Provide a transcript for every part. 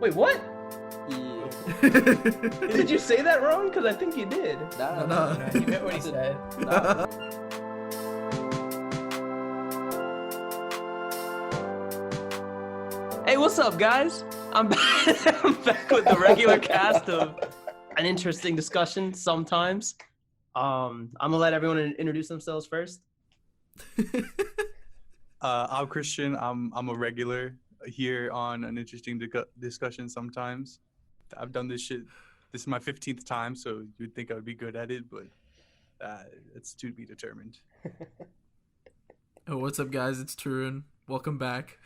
Wait, what? Yeah. Did you say that wrong? Because I think you did. Nah. You get what he said. Nah. Hey, what's up, guys? I'm back, I'm back with the regular cast of an interesting discussion sometimes. I'm gonna let everyone introduce themselves first. I'm Christian. I'm a regular here on an interesting discussion sometimes. I've done this shit. This is my 15th time, so you'd think I would be good at it, but it's to be determined. Oh, what's up, guys? It's Turun. Welcome back.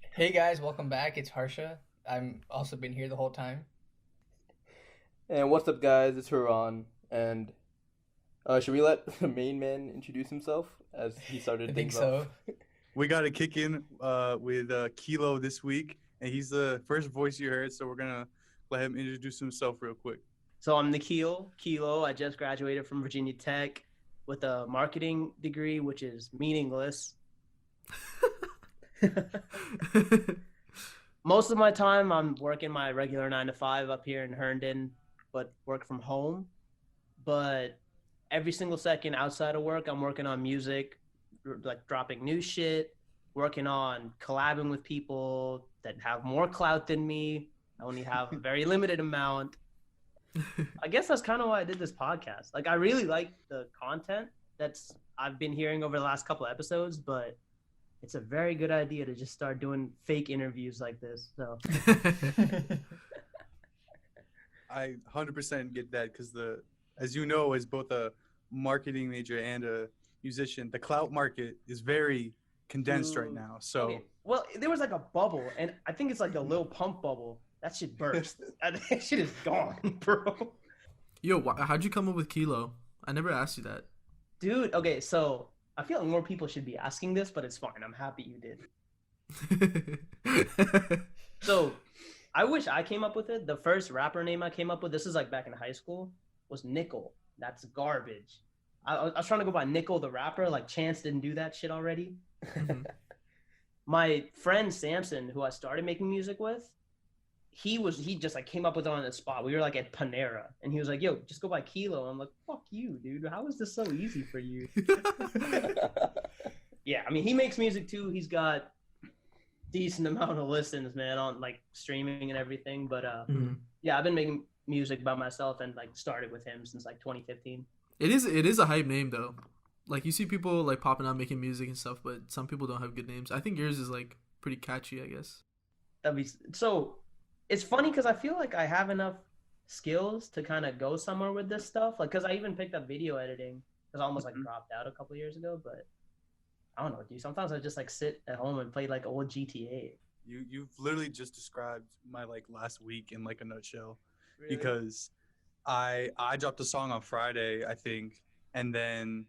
Hey guys, welcome back. It's Harsha. I'm also been here the whole time. And what's up, guys? It's Huron. And should we let the main man introduce himself as he started I think things so. off? We got to kick in with Kilo this week, and he's the first voice you heard, so we're going to let him introduce himself real quick. So I'm Nikhil Kilo. I just graduated from Virginia Tech with a marketing degree, which is meaningless. Most of my time I'm working my regular 9 to 5 up here in Herndon, but work from home. But every single second outside of work, I'm working on music, like dropping new shit, working on collabing with people that have more clout than me. I only have a very limited amount. I guess that's kind of why I did this podcast. Like, I really like the content that's I've been hearing over the last couple of episodes, but it's a very good idea to just start doing fake interviews like this. So I 100% get that because as you know, as both a marketing major and a musician, the clout market is very condensed right now. So, okay. Well, there was like a bubble, and I think it's like a Lil Pump bubble. That shit burst. That shit is gone, bro. Yo, how'd you come up with Kilo? I never asked you that. Dude, okay, so I feel like more people should be asking this, but it's fine. I'm happy you did. So I wish I came up with it. The first rapper name I came up with, this is like back in high school, was Nickel. That's garbage. I was trying to go by Nickel the rapper. Like Chance didn't do that shit already. My friend Samson, who I started making music with, he just like came up with it on the spot. We were like at Panera, and he was like, "Yo, just go by Kilo." I'm like, "Fuck you, dude. How is this so easy for you?" Yeah, I mean, he makes music too. He's got decent amount of listens, man, on like streaming and everything. But yeah, I've been making music by myself and like started with him since like 2015. It is a hype name though. Like you see people like popping out making music and stuff, but some people don't have good names. I think yours is like pretty catchy, I guess. So it's funny because I feel like I have enough skills to kind of go somewhere with this stuff. Like, because I even picked up video editing because I almost like dropped out a couple years ago. But I don't know, dude. Sometimes I just like sit at home and play like old GTA. You've literally just described my like last week in like a nutshell. Really? Because I dropped a song on Friday, I think, and then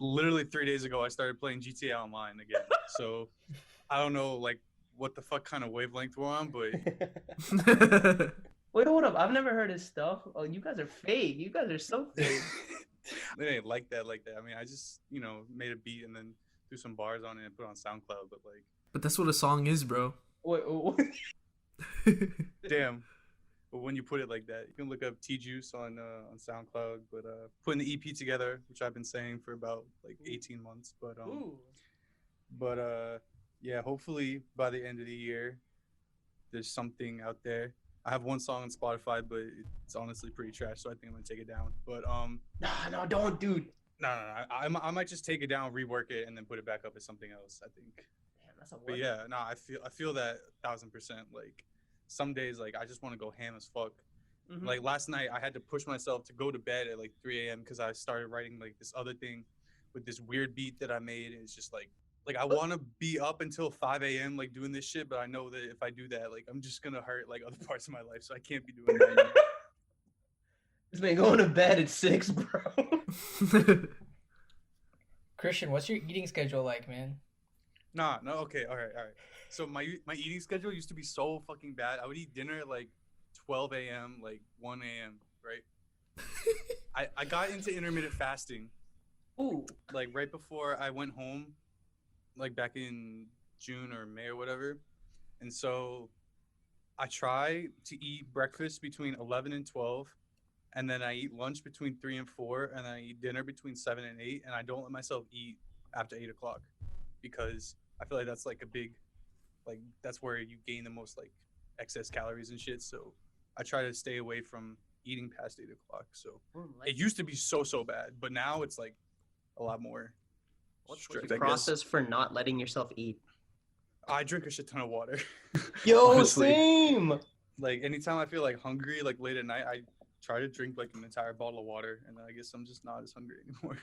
literally 3 days ago I started playing GTA Online again. So I don't know like what the fuck kind of wavelength we're on, but Wait, hold up. I've never heard his stuff. Oh, you guys are fake. You guys are so fake. it ain't like that. I mean, I just, made a beat and then threw some bars on it and put it on SoundCloud, but like But that's what a song is, bro. Wait. damn. But when you put it like that, you can look up T-Juice on SoundCloud. But putting the EP together, which I've been saying for about like 18 months. But yeah, hopefully by the end of the year, there's something out there. I have one song on Spotify, but it's honestly pretty trash, so I think I'm gonna take it down. But No, don't, dude. no, I might just take it down, rework it, and then put it back up as something else. I think. Damn, that's a But yeah, no, I feel that 1000%. Like some days, like I just want to go ham as fuck. Mhm. Like last night, I had to push myself to go to bed at like 3 a.m. because I started writing like this other thing with this weird beat that I made. And it's just like I want to be up until 5 a.m. like doing this shit, but I know that if I do that, like I'm just gonna hurt like other parts of my life, so I can't be doing that anymore. This man going to bed at 6, bro. Christian, what's your eating schedule like, man? No, okay, all right. So my eating schedule used to be so fucking bad. I would eat dinner at like 12 a.m., like 1 a.m., right? I got into intermittent fasting, Ooh. like right before I went home, like back in June or May or whatever. And so I try to eat breakfast between 11 and 12, and then I eat lunch between 3 and 4, and then I eat dinner between 7 and 8, and I don't let myself eat after 8 o'clock because I feel like that's like a big, like, that's where you gain the most, like, excess calories and shit. So I try to stay away from eating past 8 o'clock. So it used to be so bad, but now it's like a lot more What's strict, your I guess. process for not letting yourself eat? I drink a shit ton of water. Yo, Honestly. same. Like anytime I feel like hungry, like late at night, I try to drink like an entire bottle of water, and then I guess I'm just not as hungry anymore.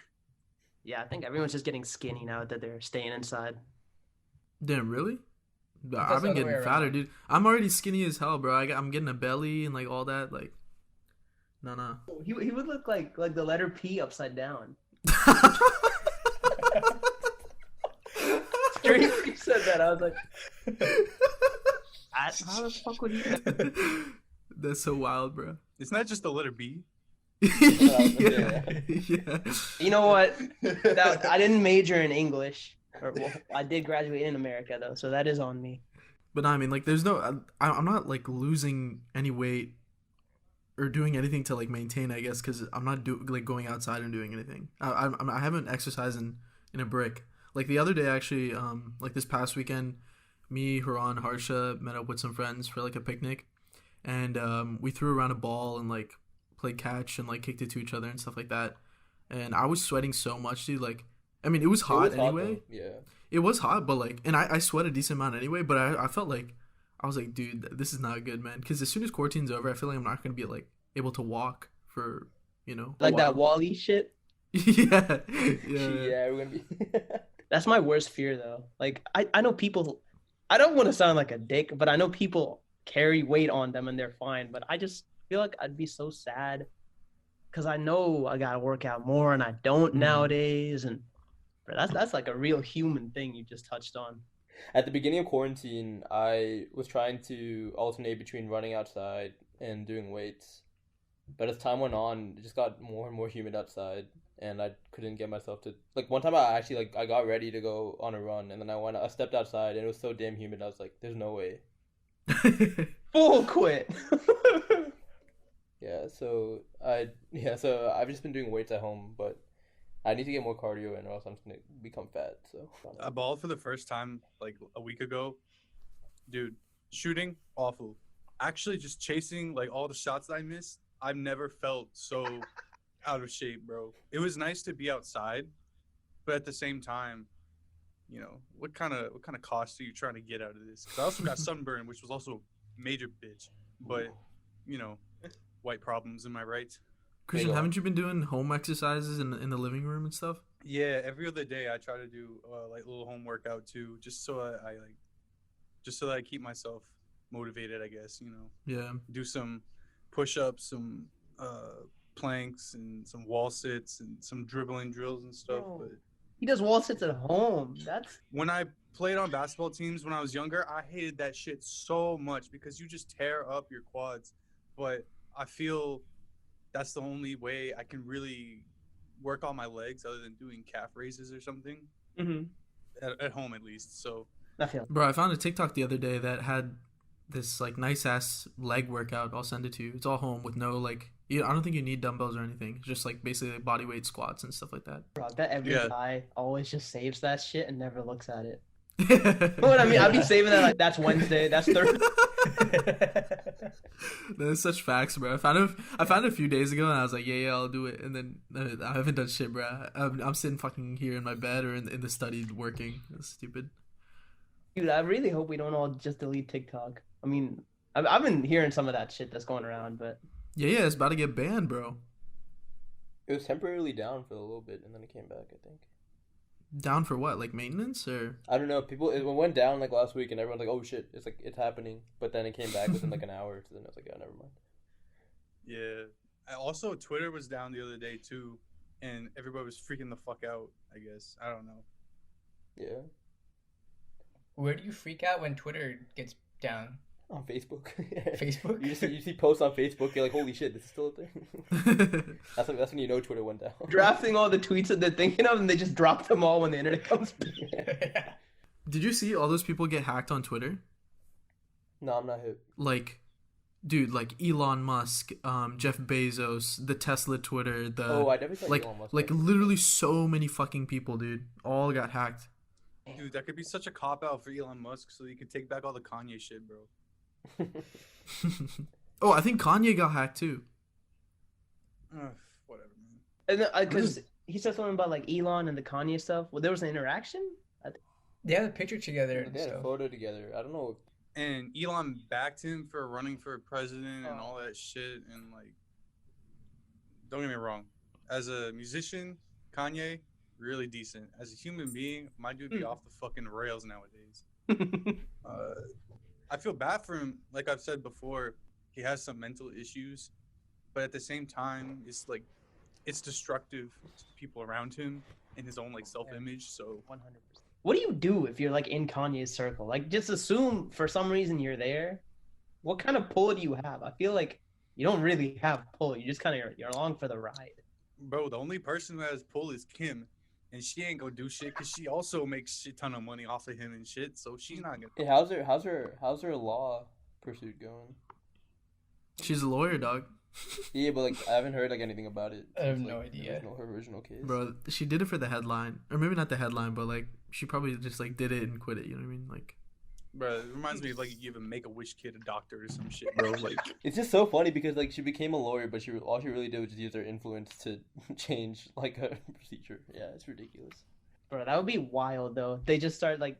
Yeah, I think everyone's just getting skinny now that they're staying inside. Damn, really? That's I've the been other way getting fatter, around. dude. I'm already skinny as hell, bro. I'm getting a belly and like all that. Like, no. He would look like the letter P upside down. Straight when you said that, I was like, how the fuck would he? That's so wild, bro. Isn't that just the letter B? Yeah. You know what? I didn't major in English. Well, I did graduate in America though, so that is on me. But I mean, like, there's no. I'm not like losing any weight or doing anything to like maintain, I guess, because I'm not like going outside and doing anything. I haven't exercised in a brick. Like the other day, actually, like this past weekend, me, Huron, Harsha met up with some friends for like a picnic, and we threw around a ball and like played catch and like kicked it to each other and stuff like that. And I was sweating so much, dude. Like, I mean, it was hot anyway. Yeah. It was hot, but like, and I sweat a decent amount anyway. But I felt like I was like, dude, this is not good, man. Because as soon as quarantine's over, I feel like I'm not gonna be like able to walk for Like a that while. Wall-E shit. Yeah, we're gonna be. That's my worst fear though. Like I know people. I don't want to sound like a dick, but I know people carry weight on them and they're fine. But I just feel like I'd be so sad because I know I gotta work out more and I don't nowadays. And bro, that's like a real human thing you just touched on. At the beginning of quarantine, I was trying to alternate between running outside and doing weights. But as time went on, it just got more and more humid outside, and I couldn't get myself to like. One time, I got ready to go on a run, and then I stepped outside, and it was so damn humid. I was like, "There's no way." Full quit. So I've just been doing weights at home, but I need to get more cardio in, or else I'm just gonna become fat. So I balled for the first time like a week ago, dude. Shooting awful. Actually, just chasing like all the shots that I missed. I've never felt so out of shape, bro. It was nice to be outside, but at the same time, what kind of cost are you trying to get out of this? Because I also got sunburn, which was also a major bitch. But white problems, am I right? Christian, haven't you been doing home exercises in the living room and stuff? Yeah, every other day I try to do like a little home workout too, just so I keep myself motivated, I guess. Yeah. Do some push-ups, some planks, and some wall sits, and some dribbling drills and stuff. Oh. But He does wall sits at home. That's when I played on basketball teams when I was younger, I hated that shit so much because you just tear up your quads. But I feel that's the only way I can really work on my legs other than doing calf raises or something. At home, at least. So I feel. Bro, I found a TikTok the other day that had this like nice ass leg workout. I'll send it to you. It's all home with no like. I don't think you need dumbbells or anything. It's just like basically body weight squats and stuff like that. Bro, I bet every guy always just saves that shit and never looks at it. You know what I mean? I'd be saving that like that's Wednesday, that's Thursday. That's such facts, bro. I found it a few days ago, and I was like, yeah, I'll do it. And then I haven't done shit, bro. I'm sitting fucking here in my bed or in the study working. That's stupid. Dude, I really hope we don't all just delete TikTok. I mean, I've been hearing some of that shit that's going around, but yeah, it's about to get banned, bro. it was temporarily down for a little bit, and then it came back, I think. Down for what? Like maintenance or? I don't know. It went down like last week, and everyone's like, "Oh shit, it's happening." But then it came back within like an hour. So then I was like, "Oh, never mind." Yeah. Also, Twitter was down the other day too, and everybody was freaking the fuck out. I guess I don't know. Yeah. Where do you freak out when Twitter gets down? On Facebook. Facebook? You see posts on Facebook, you're like, "Holy shit, this is still a thing." That's when you know Twitter went down. Drafting all the tweets that they're thinking of, and they just drop them all when the internet comes back. Did you see all those people get hacked on Twitter? No, I'm not hip. Like, dude, like Elon Musk, Jeff Bezos, the Tesla Twitter, I definitely thought like Elon Musk. like literally so many fucking people, dude, all got hacked. Dude, that could be such a cop out for Elon Musk, so he could take back all the Kanye shit, bro. Oh, I think Kanye got hacked too. Whatever, man. And because he said something about like Elon and the Kanye stuff. Well, there was an interaction. They had a picture together. They had a photo together. I don't know. And Elon backed him for running for president and all that shit. And like, don't get me wrong, as a musician, Kanye really decent. As a human being, my dude be off the fucking rails nowadays. I feel bad for him. Like I've said before, he has some mental issues, but at the same time, it's destructive to people around him and his own like self-image. So 100%. What do you do if you're like in Kanye's circle? Like, just assume for some reason you're there. What kind of pull do you have? I feel like you don't really have pull. You just kind of you're along for the ride. Bro, the only person who has pull is Kim, and she ain't gonna do shit because she also makes shit ton of money off of him and shit. So she's not gonna. Hey, how's her law pursuit going? She's a lawyer, dog. Yeah, but like I haven't heard like anything about it. I have no idea. Her original case. Bro, she did it for the headline, or maybe not the headline, but like she probably just like did it and quit it. You know what I mean? Like, bro, it reminds me of like you give a Make-A-Wish kid a doctor or some shit, bro. Like, it's just so funny because like she became a lawyer, but all she really did was just use her influence to change like her procedure. Yeah, it's ridiculous. Bro, that would be wild though. They just start like,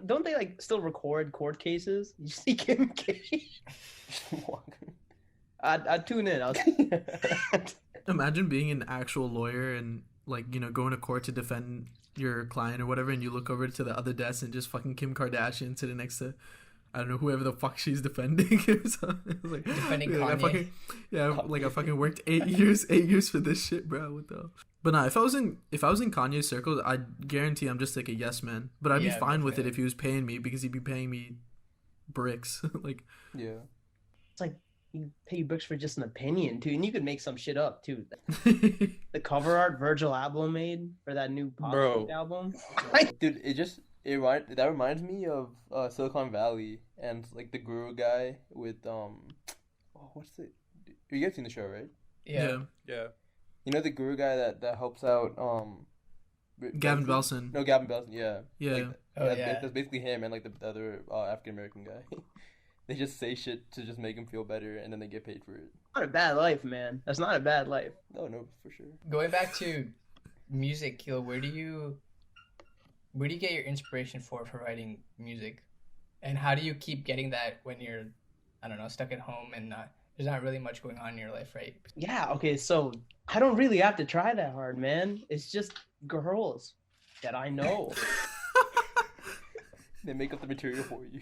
don't they like still record court cases? You see Kim K. I'd tune in. imagine being an actual lawyer and like going to court to defend your client or whatever, and you look over to the other desk and just fucking Kim Kardashian sitting next to, I don't know, whoever the fuck she's defending. Like, defending Kanye. I fucking worked 8 years for this shit, bro. What the? But nah, if I was in Kanye's circle, I guarantee I'm just like a yes man. But I'd be fine with it if he was paying me, because he'd be paying me bricks. Like, yeah, it's like you pay you bricks for just an opinion too, and you could make some shit up too. The cover art Virgil Abloh made for that new pop album, dude. That reminds me of Silicon Valley and like the guru guy with what's the? You guys seen the show, right? Yeah. You know the guru guy that helps out Gavin Belson. No, Gavin Belson. Yeah. Yeah. Like, that's basically him and like the other African American guy. They just say shit to just make him feel better, and then they get paid for it. Not a bad life, man. That's not a bad life. No, for sure. Going back to music, Keel, where do you get your inspiration for writing music, and how do you keep getting that when you're, I don't know, stuck at home and there's not really much going on in your life, right? Yeah. Okay. So I don't really have to try that hard, man. It's just girls that I know. They make up the material for you.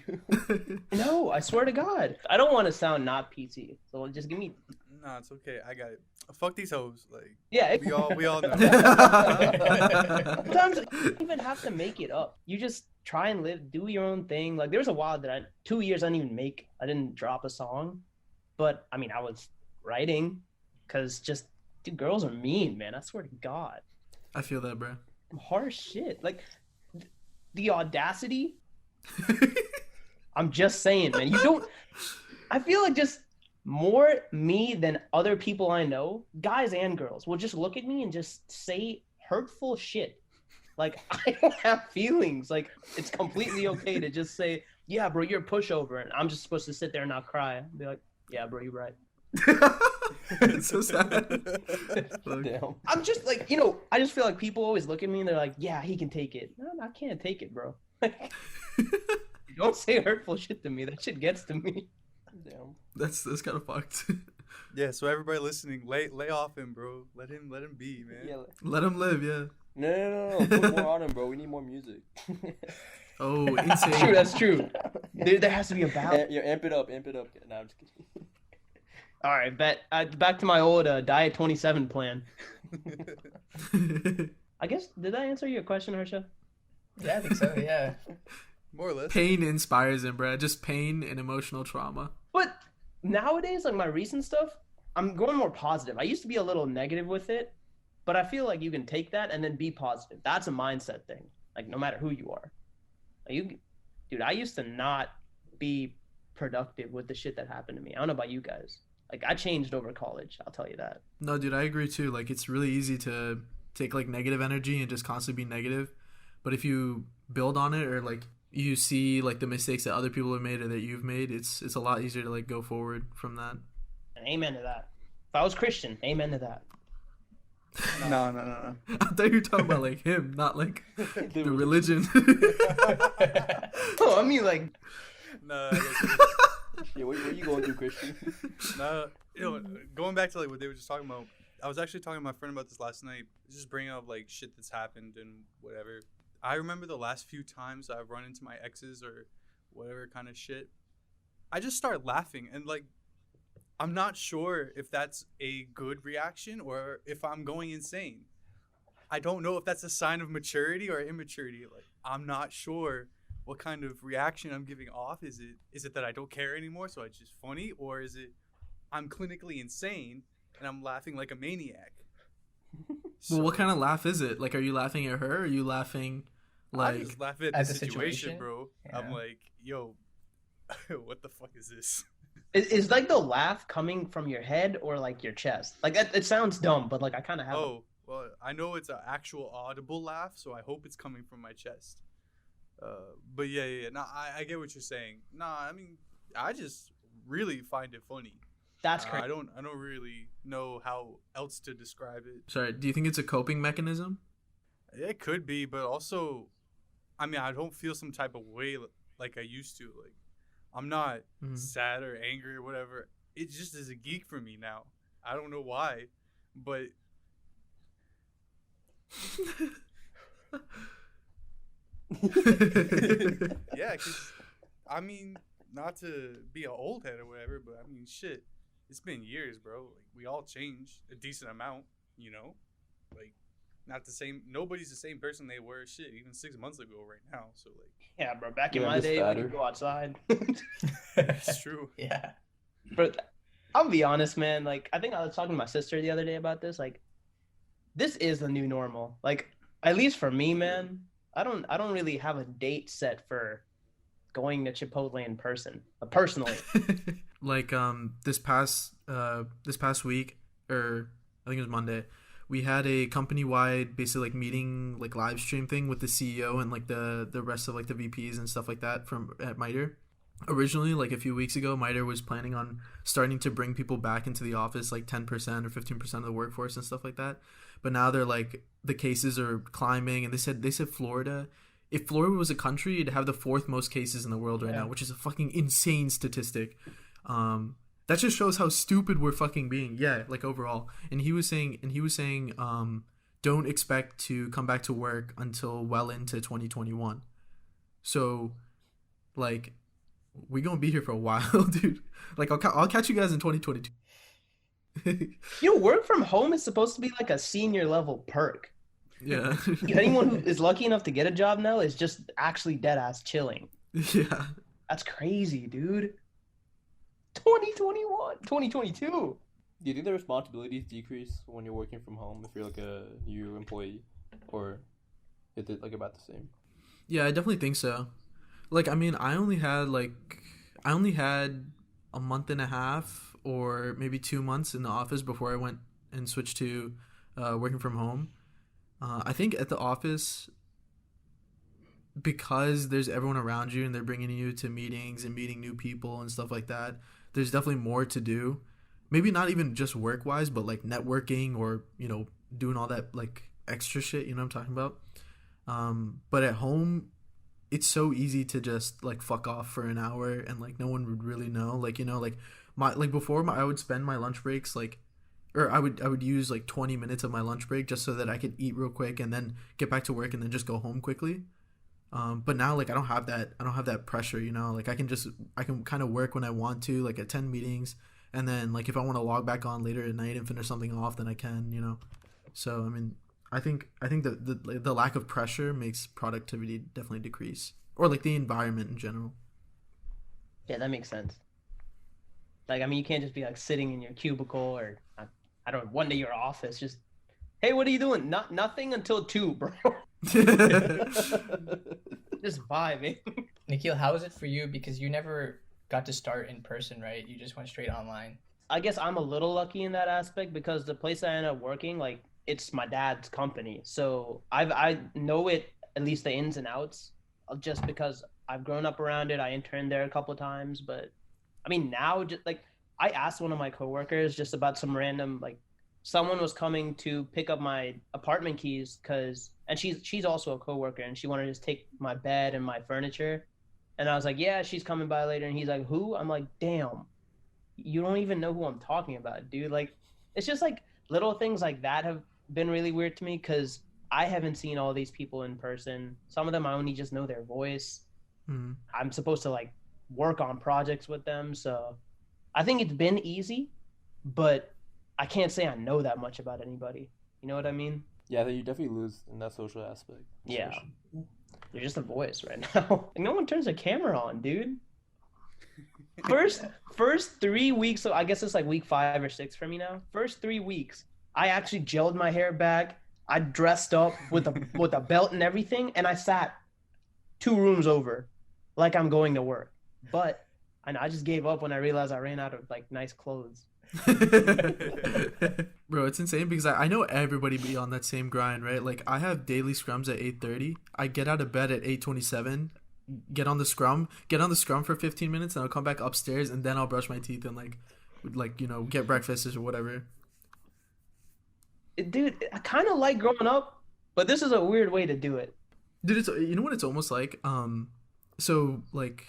No, I swear to God. I don't want to sound not PC, so just give me... Nah, it's okay. I got it. Fuck these hoes. Like, yeah, we all know. Sometimes you don't even have to make it up. You just try and do your own thing. Like, there was a while that 2 years I didn't drop a song. But, I mean, I was writing because dude, girls are mean, man. I swear to God. I feel that, bro. Harsh shit. Like, the audacity... I'm just saying, man. I feel like just more me than other people I know, guys and girls, will just look at me and just say hurtful shit. Like, I don't have feelings. Like, it's completely okay to just say, yeah, bro, you're a pushover. And I'm just supposed to sit there and not cry. And be like, yeah, bro, you're right. It's so sad. Damn. I'm just like, I just feel like people always look at me and they're like, yeah, he can take it. No, I can't take it, bro. Don't say hurtful shit to me. That shit gets to me. Damn. That's kind of fucked. Yeah, so everybody listening, lay off him, bro. Let him be, man. Yeah, let him live, yeah. No. Put more on him, bro. We need more music. Oh, insane. That's true. There has to be a balance. Yeah, amp it up. No, I'm just kidding. All right, back to my old Diet 27 plan. I guess, did that answer your question, Harsha? Yeah, I think so, yeah. More or less. Pain inspires him, bro. Just pain and emotional trauma. But nowadays, like my recent stuff, I'm going more positive. I used to be a little negative with it, but I feel like you can take that and then be positive. That's a mindset thing. Like, no matter who you are. Dude, I used to not be productive with the shit that happened to me. I don't know about you guys. Like, I changed over college. I'll tell you that. No, dude, I agree too. Like, it's really easy to take like negative energy and just constantly be negative. But if you build on it, or like you see like the mistakes that other people have made or that you've made, it's a lot easier to like go forward from that. And amen to that. If I was Christian, amen to that. No. I thought you were talking about like him, not like the religion. Oh, I mean, like, No. Yeah, what are you going through, Christian? No. Going back to like what they were just talking about, I was actually talking to my friend about this last night. Just bringing up like shit that's happened and whatever. I remember the last few times I've run into my exes or whatever kind of shit, I just start laughing, and like, I'm not sure if that's a good reaction or if I'm going insane. I don't know if that's a sign of maturity or immaturity. Like, I'm not sure what kind of reaction I'm giving off. Is it that I don't care anymore, so it's just funny, or is it I'm clinically insane and I'm laughing like a maniac? Well, what kind of laugh is it? Like, are you laughing at her? Or are you laughing like I just laugh at the situation, bro. Yeah. I'm like, yo, what the fuck is this? is like the laugh coming from your head or like your chest? Like, it sounds dumb, but like I kind of have. Oh, well, I know it's an actual audible laugh, so I hope it's coming from my chest. But yeah. No, I get what you're saying. Nah, I mean, I just really find it funny. That's crazy. I don't really know how else to describe it. Sorry, do you think it's a coping mechanism? It could be, but also, I mean, I don't feel some type of way like I used to. Like, I'm not sad or angry or whatever. It just is a geek for me now. I don't know why, but yeah, because I mean, not to be an old head or whatever, but I mean, shit, it's been years, bro. Like, we all change a decent amount, like, not the same. Nobody's the same person they were even 6 months ago right now. So like, yeah, bro. Back in my day, when you go outside. it's true. Yeah. But I'll be honest, man. Like, I think I was talking to my sister the other day about this. Like, this is the new normal. Like, at least for me, man. I don't really have a date set for going to Chipotle in person, personally. Like this past week, or I think it was Monday, we had a company-wide basically like meeting, like live stream thing with the CEO and like the rest of like the VPs and stuff like that from at MITRE. Originally, like a few weeks ago, MITRE was planning on starting to bring people back into the office, like 10% or 15% of the workforce and stuff like that. But now they're like, the cases are climbing, and they said Florida, if Florida was a country, it'd have the 4th most cases in the world right now, which is a fucking insane statistic. That just shows how stupid we're fucking being. Yeah, like overall. And he was saying, don't expect to come back to work until well into 2021. So, like, we gonna be here for a while, dude. Like, I'll catch you guys in 2022. Work from home is supposed to be like a senior level perk. Yeah. Anyone who is lucky enough to get a job now is just actually dead ass chilling. Yeah. That's crazy, dude. 2021, 2022. Do you think the responsibilities decrease when you're working from home if you're like a new employee, or is it like about the same? Yeah, I definitely think so. Like, I mean, I only had a month and a half or maybe 2 months in the office before I went and switched to working from home. I think at the office, because there's everyone around you and they're bringing you to meetings and meeting new people and stuff like that, there's definitely more to do. Maybe not even just work-wise, but like networking or, doing all that like extra shit, you know what I'm talking about? But at home, it's so easy to just like fuck off for an hour and like no one would really know. Like, I would spend my lunch breaks I would use like 20 minutes of my lunch break just so that I could eat real quick and then get back to work and then just go home quickly. But now, like, I don't have that pressure, like I can kind of work when I want to, like attend meetings, and then like if I want to log back on later at night and finish something off, then I can, So I mean, I think the lack of pressure makes productivity definitely decrease, or like the environment in general. Yeah, that makes sense. Like, I mean, you can't just be like sitting in your cubicle or I don't know, one day your office, just, hey, what are you doing? Nothing until 2, bro. Just vibing. Nikhil, how is it for you? Because you never got to start in person, right? You just went straight online. I guess I'm a little lucky in that aspect because the place I ended up working, like, it's my dad's company, so I know it, at least the ins and outs, just because I've grown up around it. I interned there a couple of times, but I mean now, just like, I asked one of my coworkers just about some random, like, someone was coming to pick up my apartment keys and she's also a coworker, and she wanted to just take my bed and my furniture, and I was like, yeah, she's coming by later, and he's like, who? I'm like, damn, you don't even know who I'm talking about, dude. Like, it's just like little things like that have been really weird to me because I haven't seen all these people in person. Some of them I only just know their voice. I'm supposed to like work on projects with them, so I think it's been easy, but I can't say I know that much about anybody. You know what I mean? Yeah, you definitely lose in that social aspect. Yeah. You're just a voice right now. Like, no one turns a camera on, dude. First 3 weeks, so I guess it's like week 5 or 6 for me now. First 3 weeks, I actually gelled my hair back. I dressed up with a belt and everything, and I sat 2 rooms over, like I'm going to work. But I just gave up when I realized I ran out of like nice clothes. Bro, it's insane because I know everybody be on that same grind, right? Like, I have daily scrums at 8:30. I get out of bed at 8:27. Get on the scrum for 15 minutes, and I'll come back upstairs, and then I'll brush my teeth and like get breakfast or whatever. Dude, I kind of like growing up, but this is a weird way to do it. Dude, it's, you know what it's almost like? So like,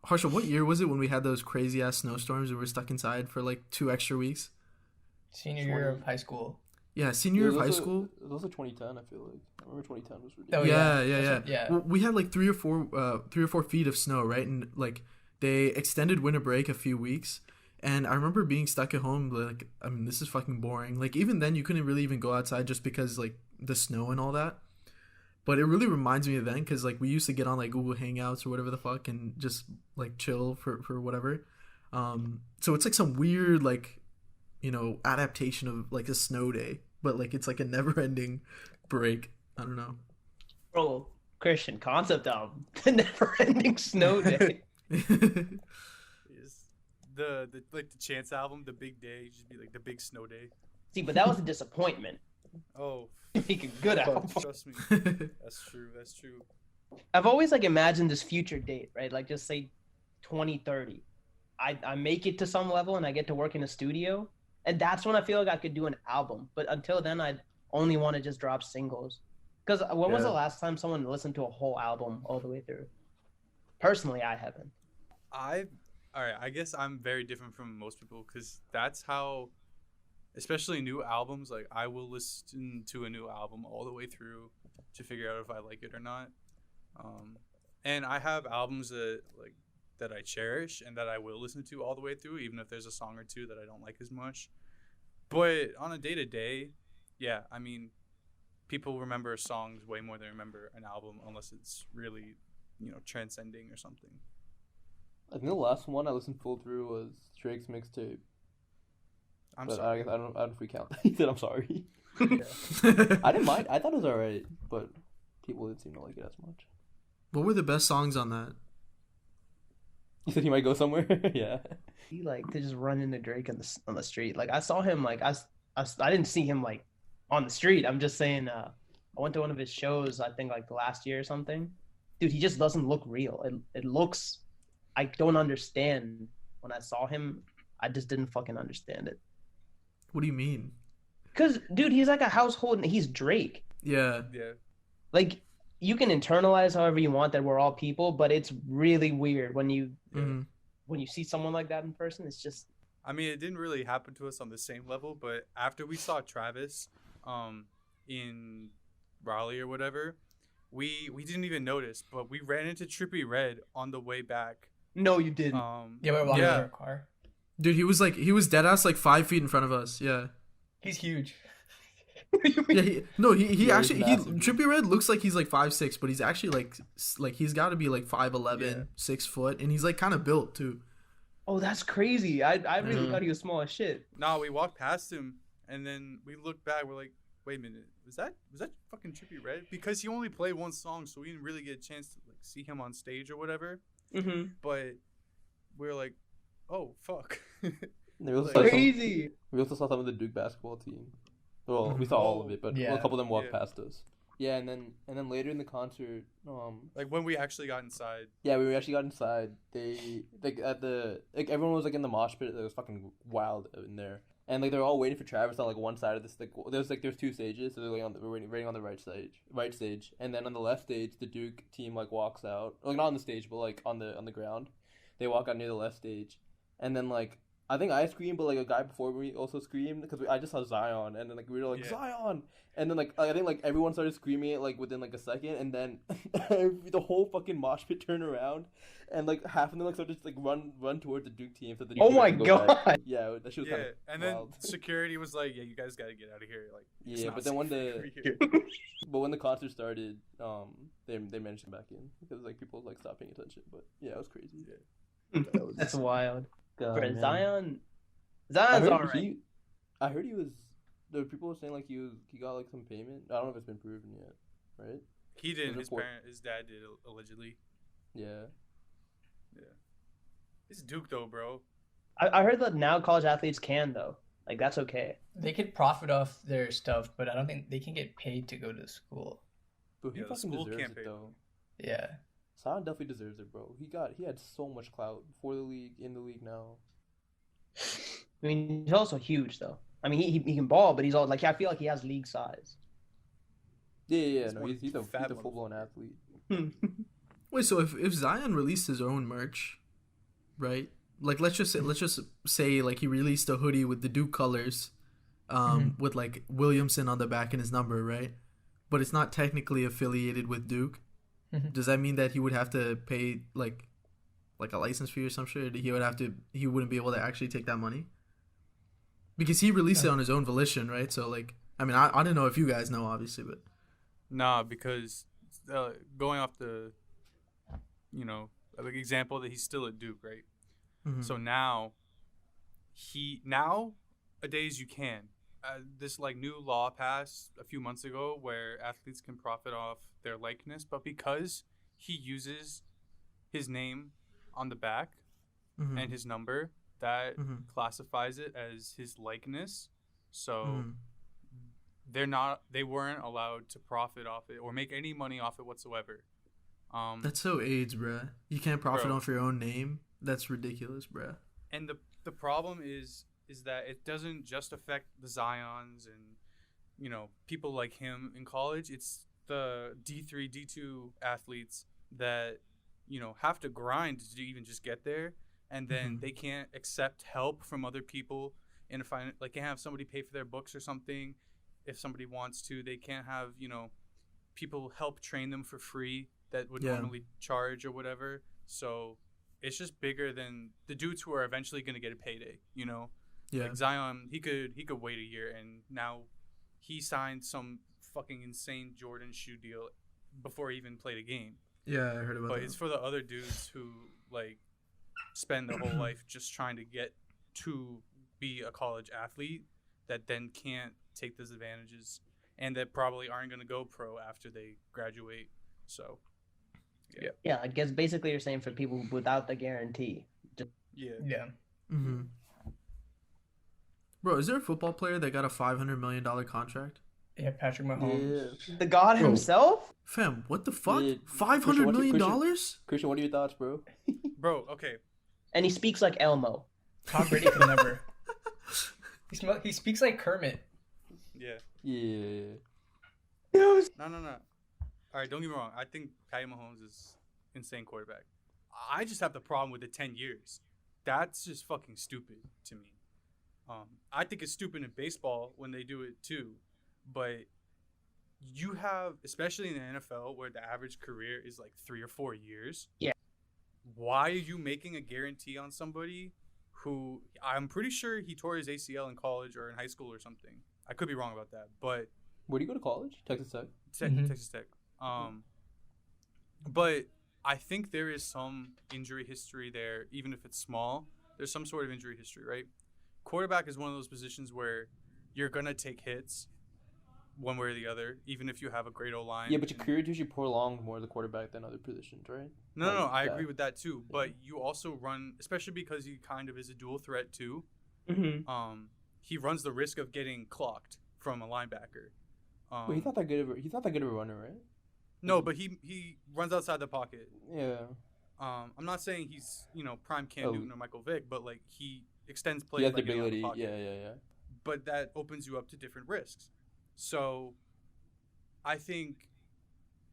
Harsha, what year was it when we had those crazy ass snowstorms and we were stuck inside for like 2 extra weeks? Senior year of high school. Yeah, senior year of high school. It was also 2010. I feel like I remember 2010 was ridiculous. Oh, yeah. Well, we had like 3 or 4 feet of snow, right? And like they extended winter break a few weeks, and I remember being stuck at home. Like, I mean, this is fucking boring. Like, even then, you couldn't really even go outside just because like the snow and all that. But it really reminds me of then because like we used to get on like Google Hangouts or whatever the fuck and just like chill for whatever. So it's like some weird like, adaptation of like a snow day, but like it's like a never ending break. I don't know. Bro, Christian concept album, the never ending snow day. The like the Chance album, the big day, just be like the big snow day. See, but that was a disappointment. Oh, Make a good album. trust me, that's true. I've always like imagined this future date, right? Like, just say 2030. I make it to some level and I get to work in a studio, and that's when I feel like I could do an album. But until then, I'd only want to just drop singles. Because when was the last time someone listened to a whole album all the way through? Personally, I haven't. All right, I guess I'm very different from most people because that's how, especially new albums, like I will listen to a new album all the way through to figure out if I like it or not. And I have albums that I cherish and that I will listen to all the way through, even if there's a song or two that I don't like as much. But on a day-to-day, yeah, I mean, people remember songs way more than remember an album unless it's really, transcending or something. I think the last one I listened full through was Drake's mixtape. I'm sorry. I don't know if we count. He said I'm sorry. Yeah. I didn't mind. I thought it was alright, but people didn't seem to like it as much. What were the best songs on that? You said he might go somewhere. Yeah. He like to just run into Drake on the street. Like, I saw him like I didn't see him like on the street. I'm just saying. I went to one of his shows. I think like last year or something. Dude, he just doesn't look real. It looks. I don't understand. When I saw him, I just didn't fucking understand it. What do you mean? Because, dude, he's like a household. He's Drake. Yeah. Yeah. Like, you can internalize however you want that we're all people, but it's really weird when you see someone like that in person. It's just. I mean, it didn't really happen to us on the same level, but after we saw Travis, in Raleigh or whatever, we didn't even notice, but we ran into Trippie Redd on the way back. No, you didn't. Yeah, we walked in our car. Dude, he was dead ass like 5 feet in front of us. Yeah. He's huge. Yeah, he actually massive. Trippie Redd looks like he's like 5'6", but he's actually like he's got to be like 5'11", 6 foot, and he's like kind of built too. Oh, that's crazy. I really thought he was small as shit. No, we walked past him, and then we looked back. We're like, wait a minute, was that fucking Trippie Redd? Because he only played one song, so we didn't really get a chance to like see him on stage or whatever. Mm-hmm. But we were like, oh fuck. We also, Like, saw some, Crazy. we also saw some of the Duke basketball team. Well, we saw all of it, but Yeah. a couple of them walked Yeah. past us. Yeah, and then later in the concert, like when we actually got inside. yeah, we actually got inside. They everyone was like in the mosh pit. It was fucking wild in there, and like they were all waiting for Travis on like one side of this. There's two stages, so we're waiting on the right stage, and then on the left stage, the Duke team like walks out, like not on the stage, but like on the ground. They walk out near the left stage, and then like I think I screamed, but like a guy before me also screamed because I just saw Zion, and then like we were like Zion, and then like I think like everyone started screaming it like within like a second, and then the whole fucking mosh pit turned around, and like half of them like started just like run towards the Duke team. So the Duke Oh team my had to go back. God. Yeah, that shit was kind Yeah, of and then wild. security was like, "Yeah, you guys gotta get out of here." Like, it's Yeah, not but then when safe the over here. but when the concert started, they managed to come back in because like people like stopped paying attention. But yeah, it was crazy. That's wild. God, For man. Zion's I alright. heard he was. There were people saying like he got like some payment. I don't know if it's been proven yet, right? He didn't. There's His dad did allegedly. Yeah. It's Duke though, bro. I heard that now college athletes can though. Like that's okay. They could profit off their stuff, but I don't think they can get paid to go to school. But he Yeah, the fucking school deserves can't it pay though. Yeah. Zion definitely deserves it, bro. He had so much clout before the league, in the league now. I mean, he's also huge though. I mean, he can ball, but he's all like I feel like he has league size. Yeah. He's No, one he's a fat full blown athlete. Wait, so if Zion released his own merch, right? Like let's just say like he released a hoodie with the Duke colors, with like Williamson on the back and his number, right? But it's not technically affiliated with Duke. Does that mean that he would have to pay like a license fee or some shit? He wouldn't be able to actually take that money? Because he released it on his own volition, right? So like, I mean, I don't know if you guys know, obviously, but Nah, because going off the, like example that he's still at Duke, right? So nowadays you can. This like new law passed a few months ago where athletes can profit off their likeness, but because he uses his name on the back and his number, that classifies it as his likeness. So they weren't allowed to profit off it or make any money off it whatsoever. that's so AIDS, bruh. You can't profit Bro. off your own name. That's ridiculous, bruh. And the problem is that it doesn't just affect the Zions and people like him in college. It's the D3, D2 athletes that have to grind to even just get there, and then they can't accept help from other people and can't have somebody pay for their books or something. If somebody wants to, they can't have people help train them for free that would normally charge or whatever. So it's just bigger than the dudes who are eventually going to get a payday, Yeah. Like Zion, he could wait a year, and now he signed some fucking insane Jordan shoe deal before he even played a game. Yeah, I heard about But that. it's for the other dudes who like spend their whole life just trying to get to be a college athlete that then can't take those advantages and that probably aren't going to go pro after they graduate. So Yeah, I guess basically you're saying for people without the guarantee. Yeah. Bro, is there a football player that got a $500 million contract? Yeah, Patrick Mahomes. Yeah. The God himself? Fam, what the fuck? Yeah. $500 million? Christian, what are your thoughts, bro? bro, okay. And he speaks like Elmo. Tom Brady could never. He speaks like Kermit. Yeah. Yeah. No. All right, don't get me wrong. I think Patty Mahomes is insane quarterback. I just have the problem with the 10 years. That's just fucking stupid to me. I think it's stupid in baseball when they do it too. But you have, especially in the NFL, where the average career is like 3 or 4 years. Yeah. Why are you making a guarantee on somebody who I'm pretty sure he tore his ACL in college or in high school or something? I could be wrong about that, but Where do you go to college? Texas Tech. Texas Tech. But I think there is some injury history there, even if it's small. There's some sort of injury history, right? Quarterback is one of those positions where you're gonna take hits, one way or the other, even if you have a great O-line. Yeah, but your career is usually prolonged more as a quarterback than other positions, right? No, I agree with that too. But you also run, especially because he kind of is a dual threat too. Mm-hmm. He runs the risk of getting clocked from a linebacker. But he's not that good of a runner, right? No, but he runs outside the pocket. Yeah. I'm not saying he's prime Cam Newton or Michael Vick, but like he extends plays. He has by the getting out of the ability. pocket. Yeah. But that opens you up to different risks. So I think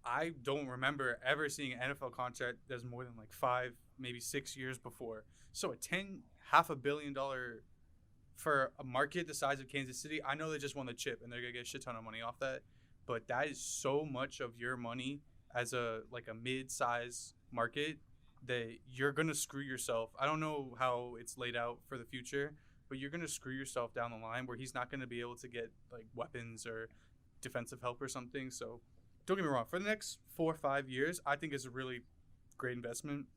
I don't remember ever seeing an NFL contract that's more than like 5, maybe 6 years before. So $500 million for a market the size of Kansas City, I know they just won the chip and they're gonna get a shit ton of money off that. But that is so much of your money as a mid-size market that you're gonna screw yourself. I don't know how it's laid out for the future, but you're gonna screw yourself down the line where he's not gonna be able to get like weapons or defensive help or something. So don't get me wrong, for the next 4 or 5 years, I think it's a really great investment.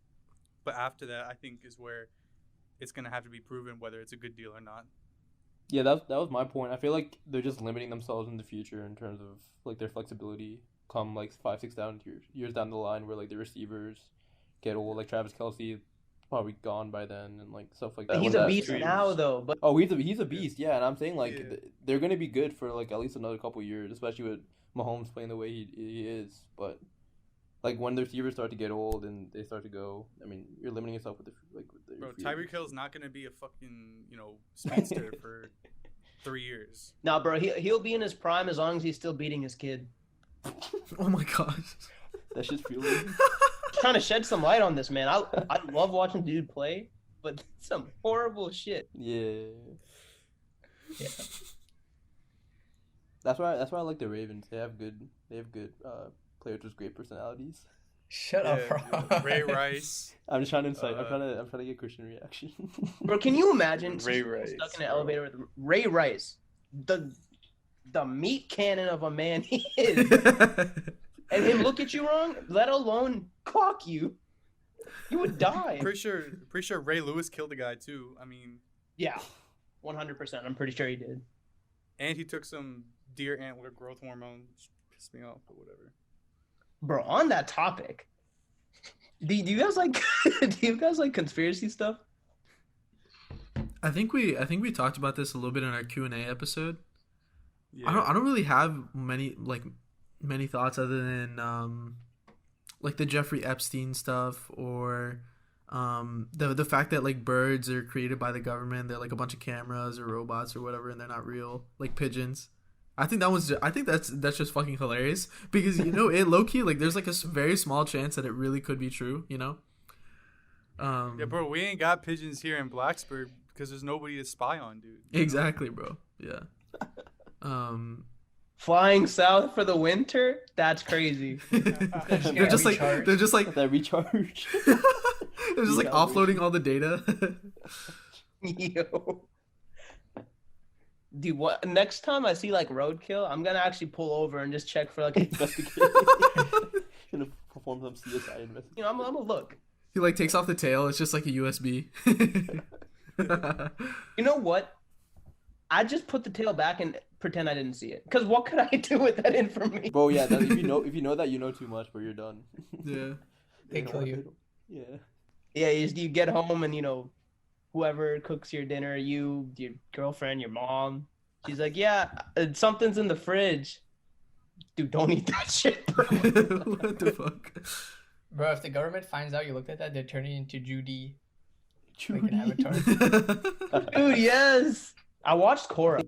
But after that, I think is where it's gonna have to be proven whether it's a good deal or not. Yeah, that was my point. I feel like they're just limiting themselves in the future in terms of like their flexibility come like 5, 6 years down the line where like the receivers get old, like Travis Kelce probably gone by then and like stuff like that. He's a beast now though. But he's a beast, yeah. And I'm saying like they're gonna be good for like at least another couple years, especially with Mahomes playing the way he is. But like when the receivers start to get old and they start to go, I mean, you're limiting yourself with the Bro, Tyreek Hill's not gonna be a fucking speedster for 3 years. Nah, bro, he'll be in his prime as long as he's still beating his kid. Oh my gosh. That shit's fueling. Trying to shed some light on this, man. I love watching dude play, but some horrible shit. Yeah. That's why I like the Ravens. They have good players with great personalities. Shut up, bro. Ray Rice. I'm just trying to incite. I'm trying to get Christian reaction. Bro, can you imagine Ray Rice, stuck in an elevator with Ray Rice, the meat cannon of a man he is, and him look at you wrong, let alone clock you, you would die. Pretty sure Ray Lewis killed a guy too. I mean, yeah, 100%. I'm pretty sure he did. And he took some deer antler growth hormone. Pissed me off, but whatever. Bro, on that topic, do you guys like conspiracy stuff? I think we talked about this a little bit in our Q&A episode. Yeah. I don't really have many thoughts other than like the Jeffrey Epstein stuff or the fact that like birds are created by the government. They're like a bunch of cameras or robots or whatever, and they're not real, like pigeons. I think that's just fucking hilarious because it low key like there's like a very small chance that it really could be true, Yeah, bro, we ain't got pigeons here in Blacksburg because there's nobody to spy on, dude. Exactly, bro. Yeah. Flying south for the winter? That's crazy. They're just like that recharge. They're just like offloading all the data. Yo. Dude, what? Next time I see like Roadkill, I'm gonna actually pull over and just check for like investigation. Gonna perform some CSI investigation. I'm gonna look. He like takes off the tail. It's just like a USB. You know what? I just put the tail back and pretend I didn't see it. Cause what could I do with that information? Bro, yeah. If you know that, you know too much, but you're done. Yeah. They kill you. Yeah. Yeah, you get home and whoever cooks your dinner, your girlfriend, your mom, she's like, yeah, something's in the fridge. Dude, don't eat that shit, bro. What the fuck? Bro, if the government finds out you looked at that, they're turning into Judy. Judy. Like an avatar. Dude, yes. I watched Korra.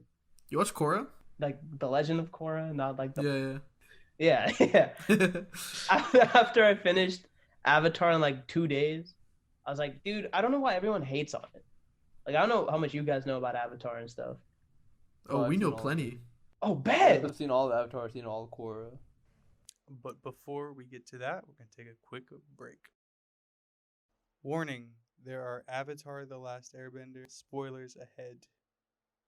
You watch Korra? Like The Legend of Korra, not like the... Yeah. After I finished Avatar in like 2 days, I was like, dude, I don't know why everyone hates on it. Like, I don't know how much you guys know about Avatar and stuff. Oh, we know plenty. Oh, bet. I've seen all of Avatar. I've seen all of Korra. But before we get to that, we're going to take a quick break. Warning, there are Avatar The Last Airbender spoilers ahead.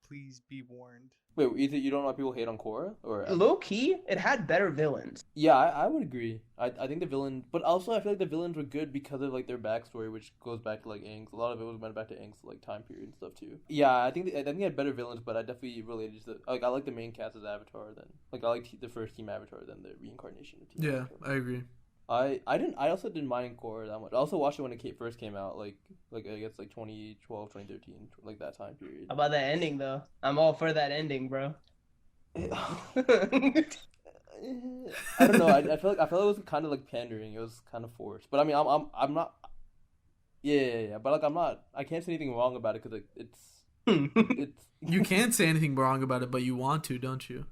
Please be warned. Wait, you don't know why people hate on Korra? Or Low key, it had better villains. yeah, I would agree. I think the villain, but also I feel like the villains were good because of like their backstory, which goes back to like Aang's. A lot of it was went back to Aang's like time period and stuff too. Yeah, I think they had better villains, but I definitely related to like I like the main cast as Avatar then. Like I like the first Team Avatar than the reincarnation of Team Yeah, Avatar. I agree. I also didn't mind Korra that much. I also watched it when it first came out, like I guess like 2012, 2013, like that time period. How about that ending though? I'm all for that ending, bro. I don't know. I feel like it was kind of like pandering. It was kind of forced. But I mean, I'm not. Yeah. But like I'm not. I can't say anything wrong about it because like it's. You can't say anything wrong about it, but you want to, don't you?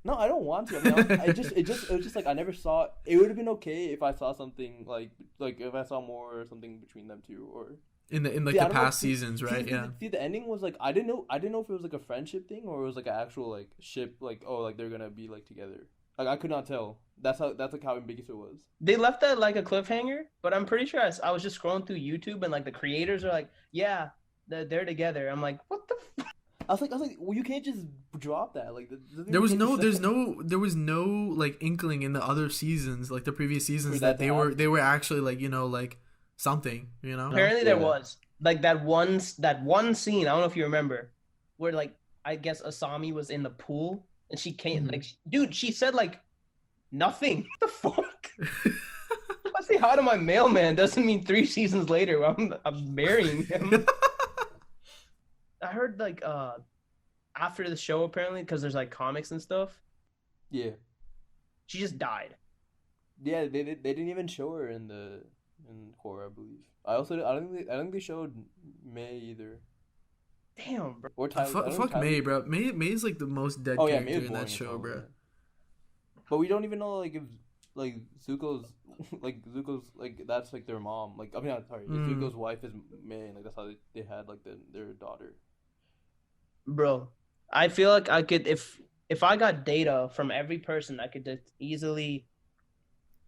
No, I don't want to. I mean, it was just like I never saw. It would have been okay if I saw something like if I saw more or something between them two or. In the past seasons, right? Yeah. See, the ending was like I didn't know if it was like a friendship thing or it was like an actual like ship, like oh like they're gonna be like together. Like I could not tell. That's like how ambiguous it was. They left that like a cliffhanger, but I'm pretty sure I was just scrolling through YouTube and like the creators are like, yeah, they're together. I'm like, what the? I was like, well, you can't just drop that. Like there was no like inkling in the other seasons, like the previous seasons that they were actually like like something, Apparently there was like that one scene. I don't know if you remember, where like I guess Asami was in the pool and she came like, dude, she said like nothing. What the fuck? I say hi to my mailman doesn't mean 3 seasons later I'm marrying him. I heard like after the show apparently because there's like comics and stuff. Yeah. She just died. Yeah, they didn't even show her in Korra, I believe. I don't think they showed May either. Damn, bro. Or Tyler. Fuck May, bro. May's like the most dead character in that show, bro. But we don't even know like if like Zuko's like that's like their mom. Like I mean, I'm sorry, Zuko's wife is May, and like that's how they had like their daughter. Bro, I feel like I could if I got data from every person, I could just easily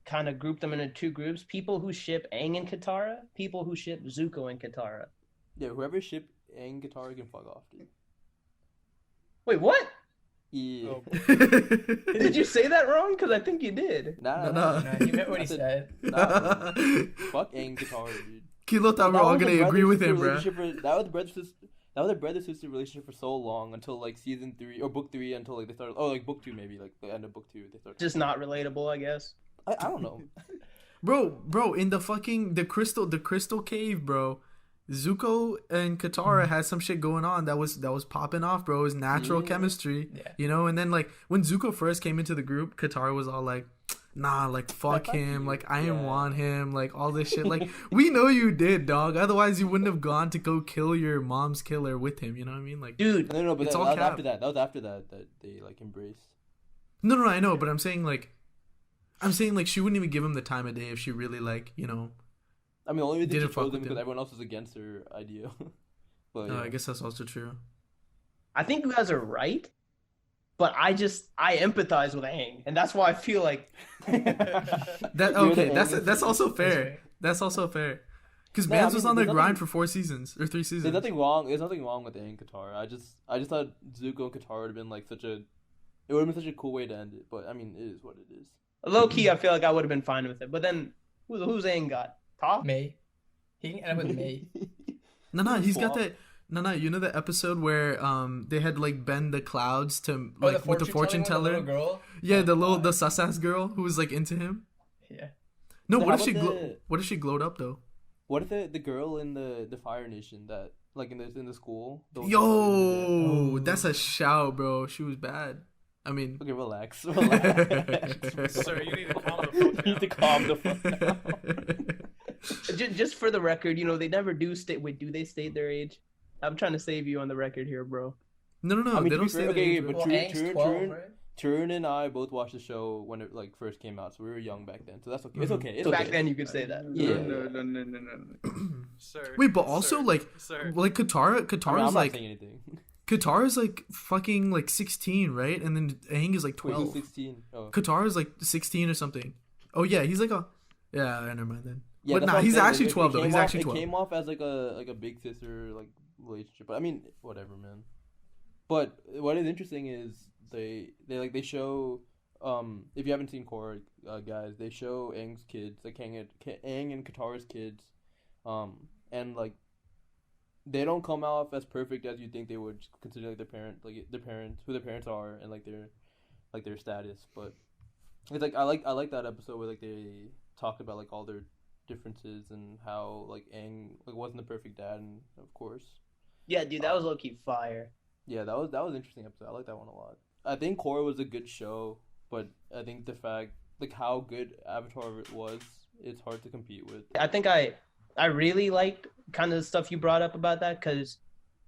kind of group them into 2 groups: people who ship Aang and Katara, people who ship Zuko and Katara. Yeah, whoever ship Aang and Katara can fuck off, dude. Wait, what? Yeah. Oh, Did you say that wrong? Because I think you did. No, you meant what he said. Nah, fuck Aang and Katara, dude. Kilo thought we were all gonna agree with him, bro. That was a brother-sister relationship for so long until like season 3 or book 3 until like they started. Oh, like book 2 maybe, like the end of book 2 they started. Just not relatable, I guess. I don't know. Bro, in the crystal cave, bro. Zuko and Katara had some shit going on that was popping off, bro. It was natural chemistry, and then like when Zuko first came into the group, Katara was all like, nah, like fuck him, like I didn't want him, like all this shit. Like we know you did, dog. Otherwise you wouldn't have gone to go kill your mom's killer with him. You know what I mean? Like, dude, no, but it's that all was cap. after that. That was after that they like embraced. No, I know, but I'm saying like she wouldn't even give him the time of day if she really like I mean, the only reason she fuck chose with them because him. everyone else was against her idea. But No, I guess that's also true. I think you guys are right, but I empathize with Aang, and that's why I feel like That's also fair. That's also fair. Because Vance was on the grind for 4 seasons or 3 seasons. There's nothing wrong with Aang and Katara. I just thought Zuko and Katara would have been like it would have been such a cool way to end it. But I mean, it is what it is. low key. I feel like I would have been fine with it, but then who's Aang got? Top? May. He can end up with May. No, he's got that. No, you know the episode where they had like bend the clouds to like with the fortune teller. The girl? Yeah, the sus ass girl who was like into him. Yeah. No, So what how if she about what if she glowed up though? What if the girl in the Fire Nation that like in the school? Yo, that's a shout, bro. She was bad. I mean, Okay, relax. Sir, you need to calm the fuck down. You need to calm the fuck down. Just for the record, they never do state. Wait, do they state their age? I'm trying to save you on the record here, bro. no, I mean, they don't to be say fair, the age, but bro. Aang's 12, right? Turn and I both watched the show when it like first came out, so we were young back then. So that's okay. It's okay. It's Back okay. then, you could say that. Yeah. No. Sir. Wait, but also sir, like sir. Katara's I'm not like saying anything. Katara's like fucking like 16, right? And then Aang is like Wait, 12. 16. Oh. Katara's like 16 or something. Oh yeah, he's like never mind then. Yeah, But that's nah, what I'm he's saying. actually It 12 though. came He's off- actually 12. It came off as like a big sister like relationship. But I mean, whatever, man. But what is interesting is they show if you haven't seen Korra, guys, they show Aang's kids, like Aang and Katara's kids, and like they don't come off as perfect as you think they would, considering like their parents, who their parents are, and like their status. But it's like I like that episode where like they talk about like all their differences and how like Aang like wasn't the perfect dad, and of course. Yeah, dude, that was low key fire. Yeah, that was an interesting episode. I like that one a lot. I think Korra was a good show, but I think the fact like how good Avatar was, it's hard to compete with. I think I really liked kind of the stuff you brought up about that, because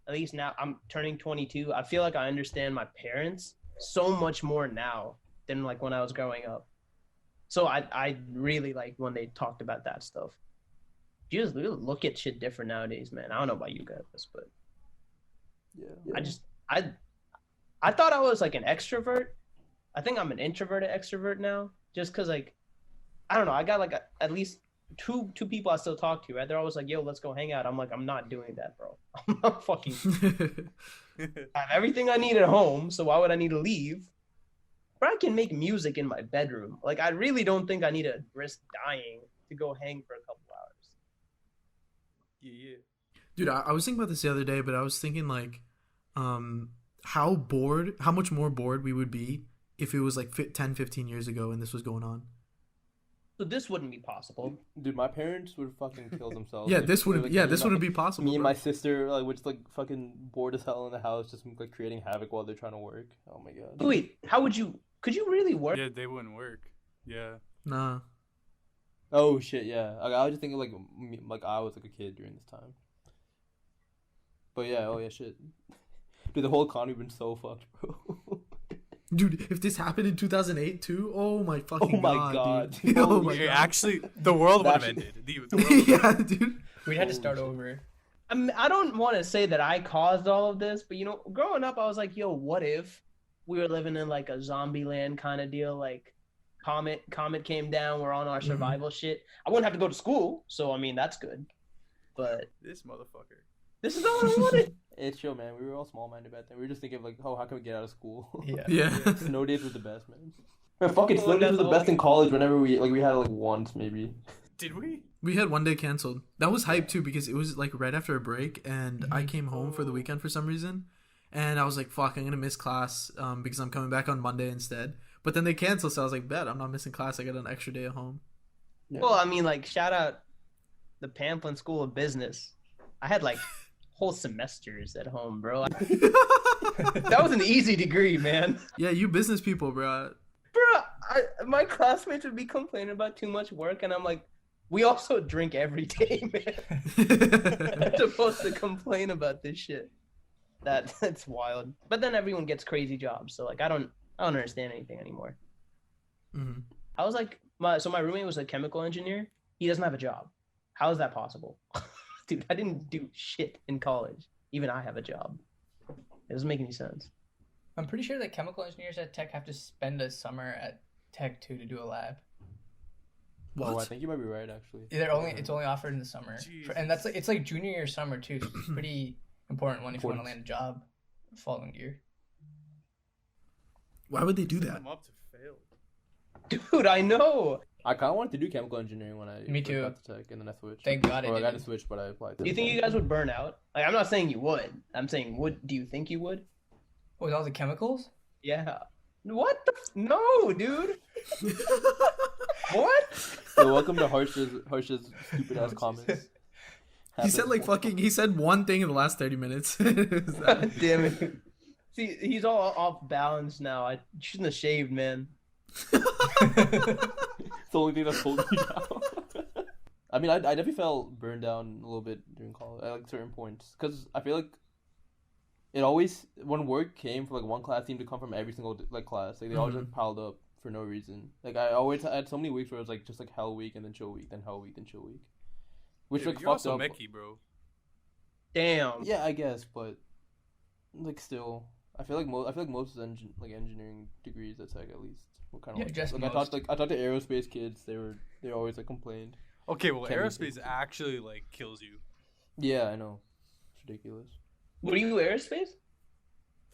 at least now I'm turning 22. I feel like I understand my parents so much more now than like when I was growing up. So I really like when they talked about that stuff. You just look at shit different nowadays, man. I don't know about you guys, but yeah. I thought I was like an extrovert. I think I'm an introverted extrovert now, just because like I don't know. I got like at least two people I still talk to. Right? They're always like, "Yo, let's go hang out." I'm like, I'm not doing that, bro. I'm not fucking. I have everything I need at home, so why would I need to leave? But I can make music in my bedroom. Like I really don't think I need to risk dying to go hang for a couple hours. Yeah. Dude, I was thinking about this the other day, but I was thinking like, how much more bored we would be if it was like 10, 15 years ago and this was going on. So this wouldn't be possible. Dude, my parents would fucking kill themselves. Yeah, this wouldn't. Like, Yeah, this wouldn't be possible. Me and bro. my sister, like, we're just like fucking bored as hell in the house, just like creating havoc while they're trying to work. Oh my god. Wait, how would you? Could you really work? Yeah, they wouldn't work. Yeah. Nah. Oh shit, yeah. I was just thinking like I was like a kid during this time. But yeah, oh yeah, shit. Dude, the whole economy would been so fucked, bro. Dude, if this happened in 2008 too, oh my fucking god. dude. Oh my god. Actually, the world would have ended. The world Yeah, dude. We had to start over. I don't want to say that I caused all of this, but you know, growing up, I was like, yo, what if we were living in like a zombie land kind of deal? Like, comet came down, we're on our survival shit. I wouldn't have to go to school, so I mean that's good. But this motherfucker. this is all I wanted. It's chill, man. We were all small-minded back then. We were just thinking of like, oh, how can we get out of school? Yeah. Snow days were the best, man. Fucking snow days were the best in college. Whenever we had it like once maybe. Did we? We had one day canceled. That was hype too because it was like right after a break, and I came home for the weekend for some reason, and I was like, "Fuck, I'm gonna miss class because I'm coming back on Monday instead." But then they canceled, so I was like, "Bet I'm not missing class. I got an extra day at home." Yeah. Well, I mean, like, shout out the Pamplin School of Business. I had like whole semesters at home, bro. That was an easy degree, man. Yeah, you business people, bro. Bro, my classmates would be complaining about too much work, and I'm like, we also drink every day, man. I'm supposed to complain about this shit. That's wild. But then everyone gets crazy jobs, so like I don't understand anything anymore. Mm-hmm. I was like, my roommate was a chemical engineer. He doesn't have a job. How is that possible? Dude, I didn't do shit in college. Even I have a job. It doesn't make any sense. I'm pretty sure that chemical engineers at Tech have to spend a summer at Tech too to do a lab. What? Oh, I think you might be right, actually. It's only offered in the summer, and it's like junior year summer too. So it's a pretty important one if you want to land a job the following year. Why would they do Set that? them up to fail. Dude, I know. I kind of wanted to do chemical engineering when I Me first too. got to Tech, and then I switched. Thank God I I got didn't. to switch, but I applied. Do you think you guys would burn out? Like, I'm not saying you would. I'm saying, do you think you would? With all the chemicals? Yeah. What the? No, dude. What? So welcome to Harsh's stupid ass comments. He said like fucking. He said one thing in the last 30 minutes. Is that- God damn it. See, he's all off balance now. I shouldn't have shaved, man. It's the only thing that's holding you down. I mean, I definitely felt burned down a little bit during college at like certain points, because I feel like it always, when work came for like one class, seemed to come from every single like class. Like they all just piled up for no reason. Like I had so many weeks where it was like just like hell week and then chill week, then hell week, then chill week, which Yeah, like you're fucked also up. Mechie, bro. Damn. Yeah, I guess, but like still, I feel like most engineering degrees at Tech at least were kind of Yeah, just I most. talked to aerospace kids. They always like complained. Okay, well, Can't be aerospace actually like kills you. Yeah, I know, it's ridiculous. Were you aerospace?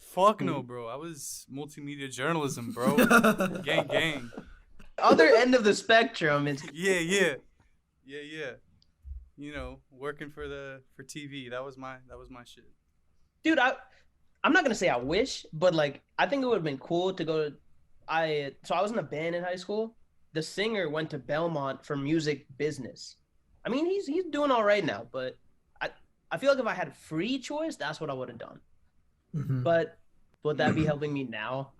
Fuck no, bro. I was multimedia journalism, bro. Gang, gang. Other end of the spectrum is Yeah. You know, working for TV. That was my shit. dude. I'm not gonna say I wish, but like I think it would have been cool to go. So I was in a band in high school. The singer went to Belmont for music business. I mean, he's doing all right now, but I feel like if I had free choice, that's what I would have done. Mhm. But would that be helping me now?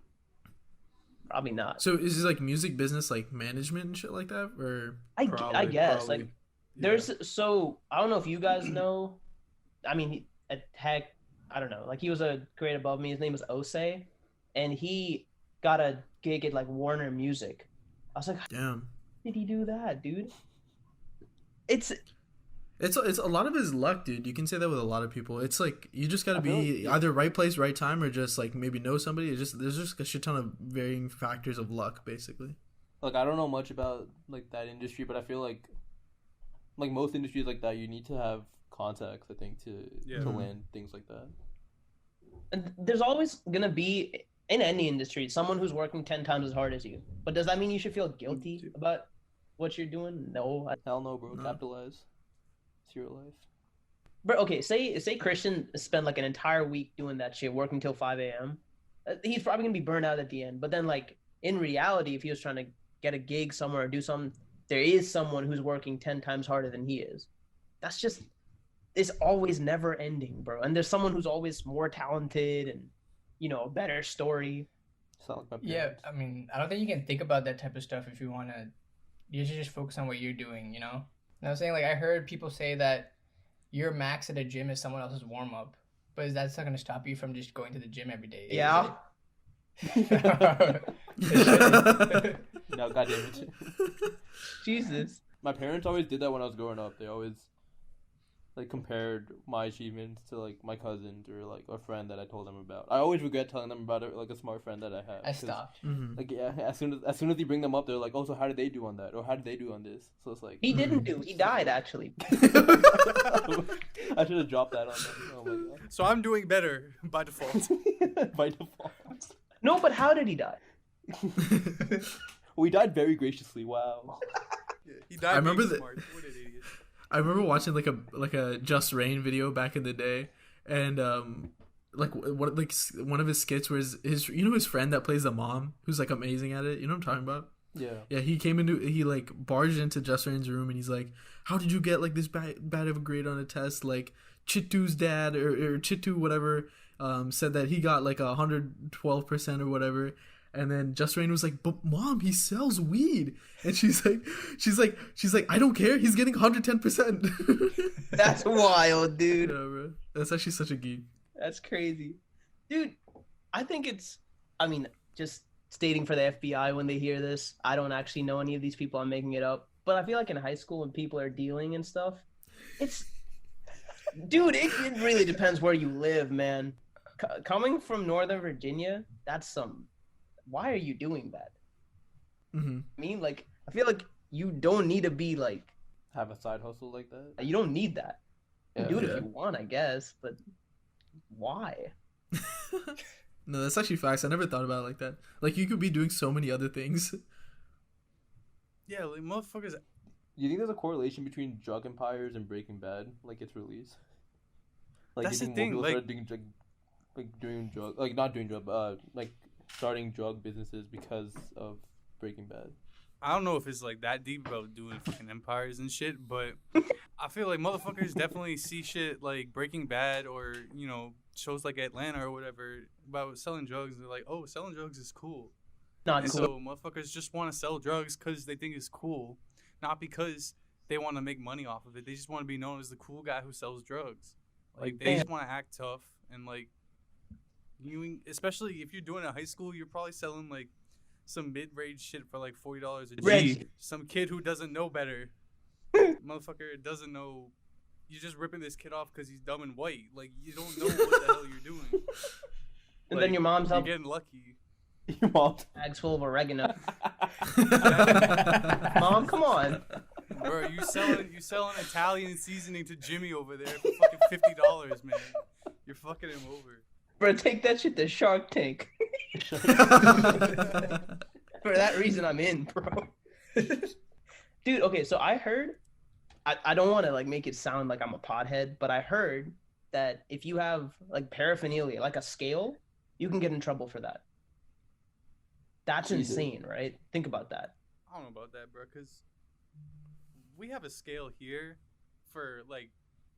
Probably not. So is it like music business, like management and shit like that, or? I guess Probably. like so I don't know if you guys know. I mean, heck, I don't know. Like he was a grade above me. His name was Osei, and he got a gig at like Warner Music. I was like, how Damn. did he do that, dude? It's a lot of his luck, dude. You can say that with a lot of people. It's like you just gotta I feel be like- either right place, right time, or just like maybe know somebody. There's just a shit ton of varying factors of luck, basically. Like I don't know much about like that industry, but I feel like most industries like that, you need to have contacts. I think to land things like that. And there's always gonna be in any industry someone who's working 10 times as hard as you. But does that mean you should feel guilty about what you're doing? No. Hell no, bro. No. Capitalize. It's your life. But okay, say Christian spent like an entire week doing that shit, working till 5 a.m. He's probably gonna be burned out at the end. But then, like in reality, if he was trying to get a gig somewhere or do something, there is someone who's working 10 times harder than he is. That's just it's always never ending, bro. And there's someone who's always more talented and a better story. Sound like my Yeah, parents. I mean, I don't think you can think about that type of stuff if you want to. You should just focus on what you're doing, you know? And I was saying, like, I heard people say that your max at a gym is someone else's warm up, but that's not going to stop you from just going to the gym every day. Yeah. No, goddamn it. Jesus. My parents always did that when I was growing up. They always like compared my achievements to like my cousins or like a friend that I told them about. I always regret telling them about it, like a smart friend that I had. I 'cause, stopped. Mhm. Like yeah, as soon as you bring them up, they're like, "Oh, so how did they do on that? Or how did they do on this?" So it's like He didn't do. He died actually. I should have dropped that on them. Oh my god. So I'm doing better by default. By default. No, but how did he die? We died very graciously. Wow. He died. I remember being that- smart. What an idiot. I remember watching like a Just Rain video back in the day, and one of his skits was his friend that plays the mom who's like amazing at it. You know what I'm talking about? Yeah. Yeah, he like barged into Just Rain's room and he's like, "How did you get like this bad of a grade on a test?" Like Chitu's dad or Chitu whatever said that he got like 112% or whatever. And then Just Rain was like, "But mom, he sells weed." And she's like, "I don't care. He's getting 110%." That's wild, Yeah, dude. bro. That's actually such a geek. That's crazy. Dude, I think just stating for the FBI when they hear this, I don't actually know any of these people. I'm making it up. But I feel like in high school when people are dealing and stuff, dude, it really depends where you live, man. Coming from Northern Virginia, why are you doing that? Mm-hmm. I mean, like, I feel like you don't need to be like, Have a side hustle like that. you don't need that. You can do it Yeah. if you want, I guess, but why? No, that's actually facts. I never thought about it like that. Like you could be doing so many other things. Yeah, like motherfuckers. Do you think there's a correlation between Drug Empires and Breaking Bad, like its release? Like, That's do the you think thing, more like- people started doing drug, like not doing drug, like starting drug businesses because of Breaking Bad? I don't know if it's like that deep about doing fucking empires and shit, but I feel like motherfuckers definitely see shit like Breaking Bad or shows like Atlanta or whatever about selling drugs. They're like, oh, selling drugs is cool. Not And cool. so motherfuckers just want to sell drugs because they think it's cool, not because they want to make money off of it. They just want to be known as the cool guy who sells drugs. Like they just want to act tough and like especially if you're doing it in high school, you're probably selling like some mid-range shit for like $40 a G. Reggie. Some kid who doesn't know better, motherfucker doesn't know. You're just ripping this kid off because he's dumb and white. Like you don't know what the hell you're doing. And then your mom's You're helping getting lucky. Your mom. bags full of oregano. Mom, come on. Bro, you selling Italian seasoning to Jimmy over there for fucking $50, man. You're fucking him over. Bro, take that shit to Shark Tank. For that reason, I'm in, bro. Dude, okay, so I heard, I don't want to like make it sound like I'm a pothead, but I heard that if you have like paraphernalia, like a scale, you can get in trouble for that. That's Jesus. insane, right? Think about that. I don't know about that, bro, because we have a scale here for like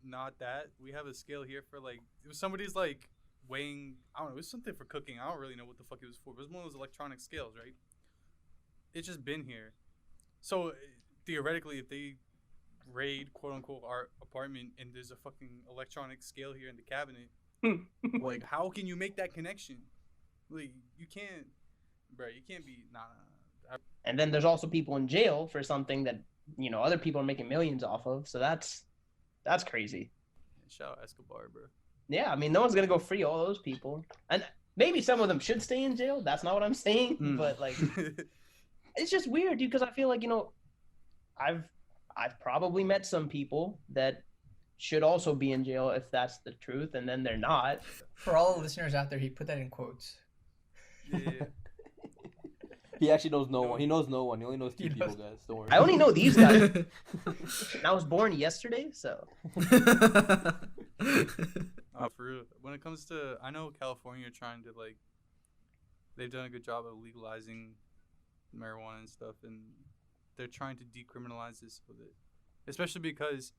not that. We have a scale here for like if somebody's like weighing. I don't know. It was something for cooking. I don't really know what the fuck it was for. But it was one of those electronic scales, right? It's just been here. So theoretically, if they raid quote unquote our apartment and there's a fucking electronic scale here in the cabinet, like how can you make that connection? Like you can't, bro. You can't be nah. And then there's also people in jail for something that, you know, other people are making millions off of. So that's crazy. Shout out Escobar, bro. Yeah, I mean, no one's gonna go free all those people, and maybe some of them should stay in jail. That's not what I'm saying, but like, it's just weird, dude. Because I feel like, you know, I've probably met some people that should also be in jail if that's the truth, and then they're not. For all the listeners out there, he put that in quotes. Yeah. He actually knows no one. He knows no one. He only knows two He people, knows- guys. Don't worry. I only know these guys. And I was born yesterday, so For real. When it comes to, I know California are trying to like, they've done a good job of legalizing marijuana and stuff, and they're trying to decriminalize this with it, especially because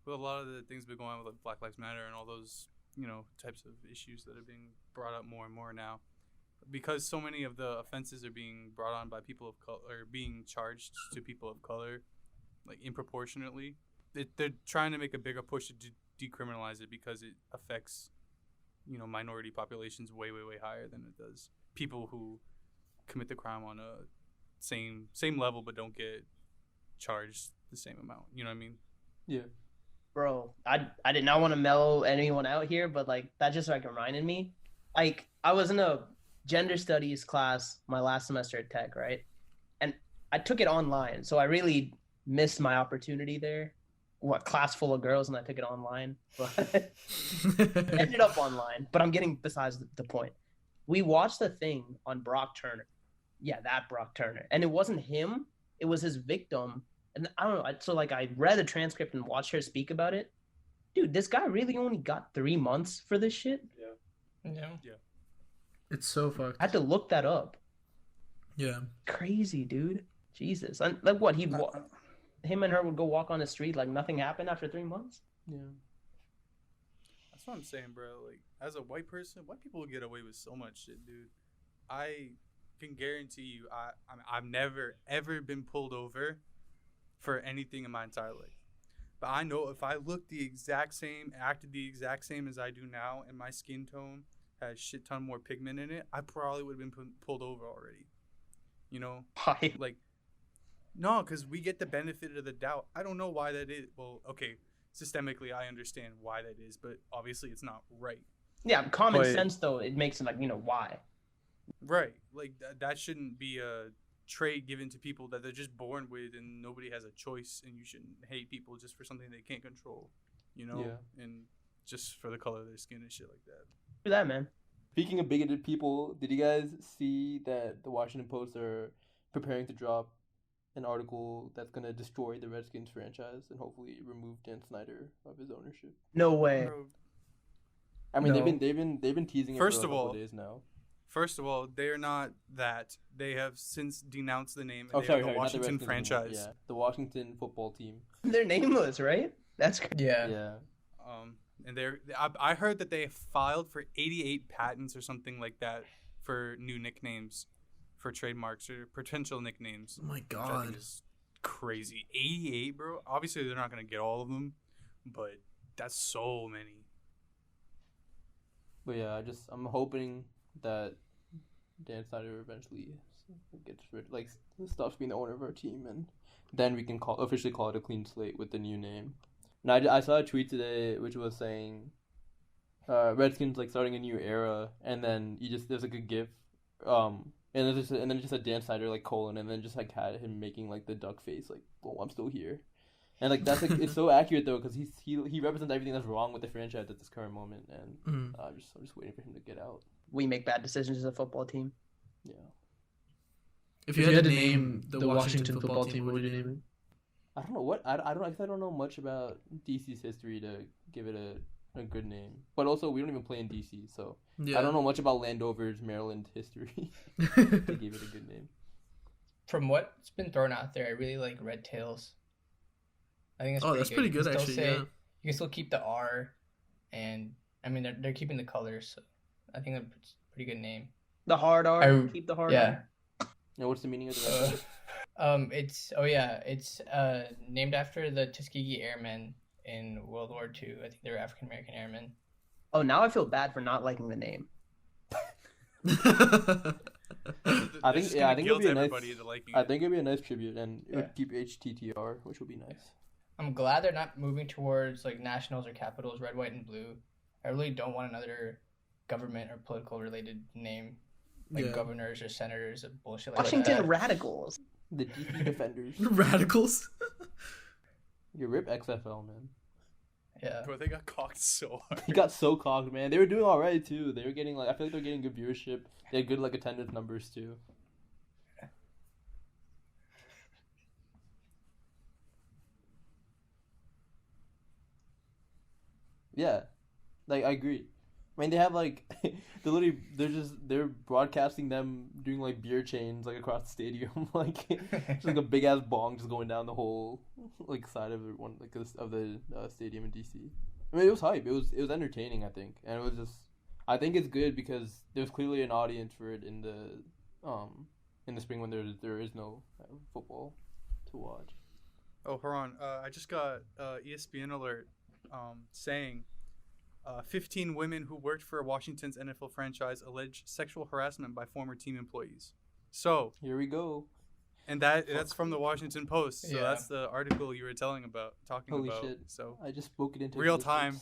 with a lot of the things been going on with like Black Lives Matter and all those, you know, types of issues that are being brought up more and more now, because so many of the offenses are being brought on by people of color, or being charged to people of color, like improportionately. They're trying to make a bigger push to decriminalize it because it affects, you know, minority populations way higher than it does people who commit the crime on a same level but don't get charged the same amount. You know what I mean? Yeah. bro, I did not want to mellow anyone out here, but like that just like reminded me. Like I was in a gender studies class my last semester at Tech, right? And I took it online, so I really missed my opportunity there. What, class full of girls, and I took it online, but ended up online. But I'm getting besides the point. We watched the thing on Brock Turner. Yeah, that Brock Turner, and it wasn't him. It was his victim. And I don't know. So like I read the transcript and watched her speak about it. Dude, this guy really only got 3 months for this shit. Yeah. It's so fucked. I had to look that up. Yeah. Crazy, dude. Jesus. And like what? Him and her would go walk on the street like nothing happened after 3 months. Yeah. That's what I'm saying, bro. Like, as a white person, white people get away with so much shit, dude. I can guarantee you, I've never, ever been pulled over for anything in my entire life. But I know if I looked the exact same, acted the exact same as I do now, and my skin tone has shit ton more pigment in it, I probably would have been pulled over already. You know? Why? Like, no, because we get the benefit of the doubt. I don't know why that is. Well, okay, systemically, I understand why that is, but obviously it's not right. Yeah, common But- sense though. It makes it like, you know, why? Right. Like, that shouldn't be a trait given to people that they're just born with, and nobody has a choice, and you shouldn't hate people just for something they can't control, you know? Yeah. And just for the color of their skin and shit like that. Do that, man. Speaking of bigoted people, did you guys see that the Washington Post are preparing to drop an article that's gonna destroy the Redskins franchise and hopefully remove Dan Snyder of his ownership? No way. Bro, I mean, No. they've been teasing it First for a of couple all, days now. first of all, they are not that. They have since denounced the name. And Oh, they sorry, are the not Washington Redskins anymore. franchise. Yeah, the Washington football team. They're nameless, right? That's crazy. Yeah. Yeah. And I heard that they filed for 88 patents or something like that for new nicknames, for trademarks or potential nicknames. Oh my Which I god. think is crazy. 88, bro. Obviously, they're not gonna get all of them, but that's so many. But yeah, I'm hoping that Dan Snyder eventually gets stops being the owner of our team, and then we can officially call it a clean slate with the new name. And I saw a tweet today which was saying, Redskins like starting a new era, and then there's like a GIF, and then just a Dan Snyder like colon, and then just like had him making like the duck face like, well, I'm still here. And like that's like it's so accurate though because he represents everything that's wrong with the franchise at this current moment, and I'm just waiting for him to get out. We make bad decisions as a football team. Yeah. If you had to name the Washington football team, what would you name it? I don't know what I don't know much about DC's history to give it a good name. But also we don't even play in DC, so I don't know much about Landover's Maryland history to give it a good name. From what's been thrown out there, I really like Red Tails. I think that's pretty good actually. Yeah. You can still keep the R, and I mean they're keeping the colors, so I think that's a pretty good name. The hard R. Keep the hard R. Now, what's the meaning of the red? It's named after the Tuskegee Airmen in World War II. I think they were African American airmen. Oh, now I feel bad for not liking the name. I think it'd be a nice. I think it'd be a nice tribute, and it would keep HTTR, which would be nice. I'm glad they're not moving towards like nationals or capitals, red, white, and blue. I really don't want another government or political related name, like governors or senators or bullshit like Washington that. Radicals. The DC Defenders. Radicals. You rip XFL, man. Yeah. Bro, they got cocked so hard. He got so cocked, man. They were doing all right too. They were getting like I feel like they're getting good viewership. They had good like attendance numbers too. Yeah, like I agree. I mean, they have like they're broadcasting them doing like beer chains like across the stadium, like just like a big ass bong just going down the whole like side of the stadium in DC. I mean, it was hype. It was entertaining, I think, and it was just I think it's good because there's clearly an audience for it in the spring when there is no football to watch. Oh, Haran, I just got ESPN Alert saying 15 women who worked for Washington's NFL franchise alleged sexual harassment by former team employees. So here we go. And that's from the Washington Post. So that's the article you were talking about. Holy shit. So I just spoke it into real time.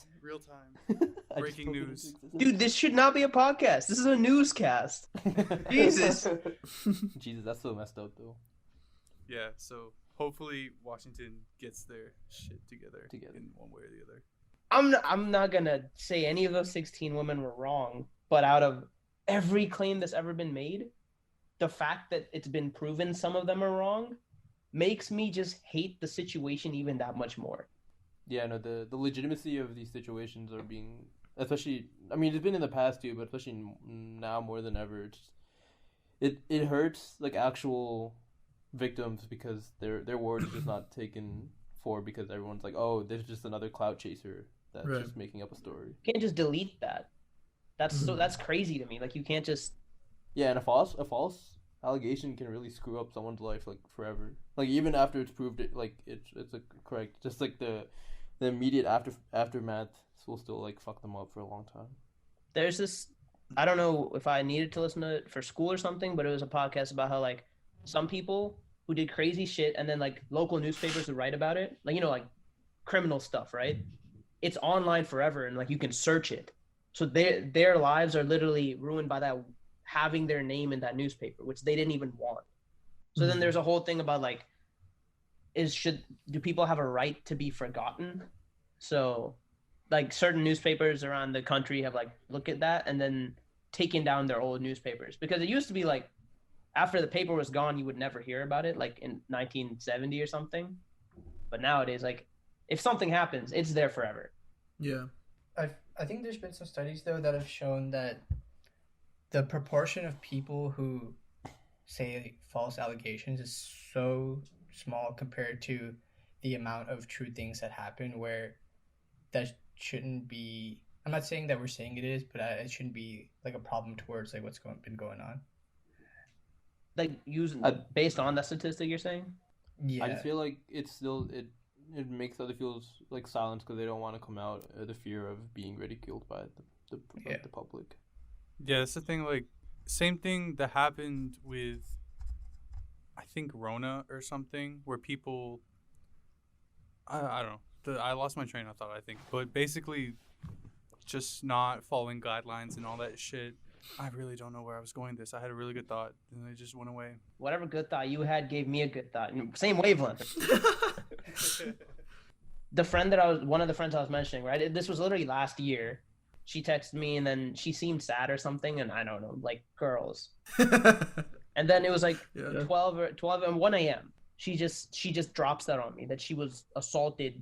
Breaking news. Dude, this should not be a podcast. This is a newscast. Jesus. Jesus, that's so messed up though. Yeah, so hopefully Washington gets their shit together in one way or the other. I'm not gonna say any of those 16 women were wrong, but out of every claim that's ever been made, the fact that it's been proven some of them are wrong makes me just hate the situation even that much more. Yeah, no, the legitimacy of these situations are being, especially, I mean, it's been in the past too, but especially now more than ever, it hurts like actual victims because their word is just not taken for because everyone's like, oh, there's just another clout chaser that's just making up a story. You can't just delete that. That's crazy to me. Like you can't just. Yeah, and a false allegation can really screw up someone's life like forever. Like even after it's proved it, like it's like correct. Just like the immediate aftermath will still like fuck them up for a long time. There's this. I don't know if I needed to listen to it for school or something, but it was a podcast about how like some people who did crazy shit and then like local newspapers would write about it, like like criminal stuff, right? It's online forever and like you can search it. So their lives are literally ruined by that, having their name in that newspaper, which they didn't even want. So then there's a whole thing about like, do people have a right to be forgotten? So like certain newspapers around the country have like looked at that and then taken down their old newspapers, because it used to be like after the paper was gone, you would never hear about it, like in 1970 or something. But nowadays, like if something happens, it's there forever. Yeah. I think there's been some studies though that have shown that the proportion of people who say false allegations is so small compared to the amount of true things that happen, where that shouldn't be. I'm not saying that we're saying it is, but it shouldn't be like a problem towards like what's been going on. Like based on that statistic, you're saying? Yeah. I just feel like it's still it makes other people like silence because they don't want to come out, the fear of being ridiculed by the public. Yeah, that's the thing. Like, same thing that happened with, I think, Rona or something, where people, I don't know. I lost my train of thought, I think. But basically, just not following guidelines and all that shit. I really don't know where I was going with this. I had a really good thought, and it just went away. Whatever good thought you had gave me a good thought. Same wavelength. one of the friends I was mentioning, right? This was literally last year. She texted me and then she seemed sad or something, and I don't know, like girls. And then it was like 12 and 1 a.m. She just drops that on me that she was assaulted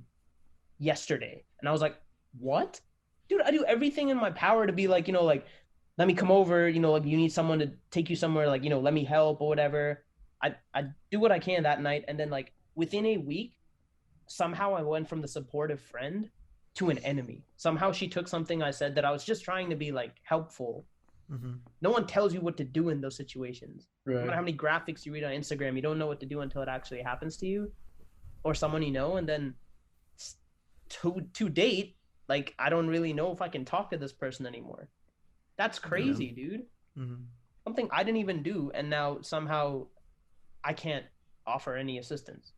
yesterday. And I was like, what? Dude, I do everything in my power to be like, like, let me come over, like you need someone to take you somewhere, like, let me help or whatever. I do what I can that night. And then like within a week, somehow I went from the supportive friend to an enemy. Somehow she took something I said that I was just trying to be like helpful. Mm-hmm. No one tells you what to do in those situations. Right. No matter how many graphics you read on Instagram, you don't know what to do until it actually happens to you or someone you know. And then to date, like, I don't really know if I can talk to this person anymore. That's crazy, dude. Mm-hmm. Something I didn't even do, and now somehow I can't offer any assistance.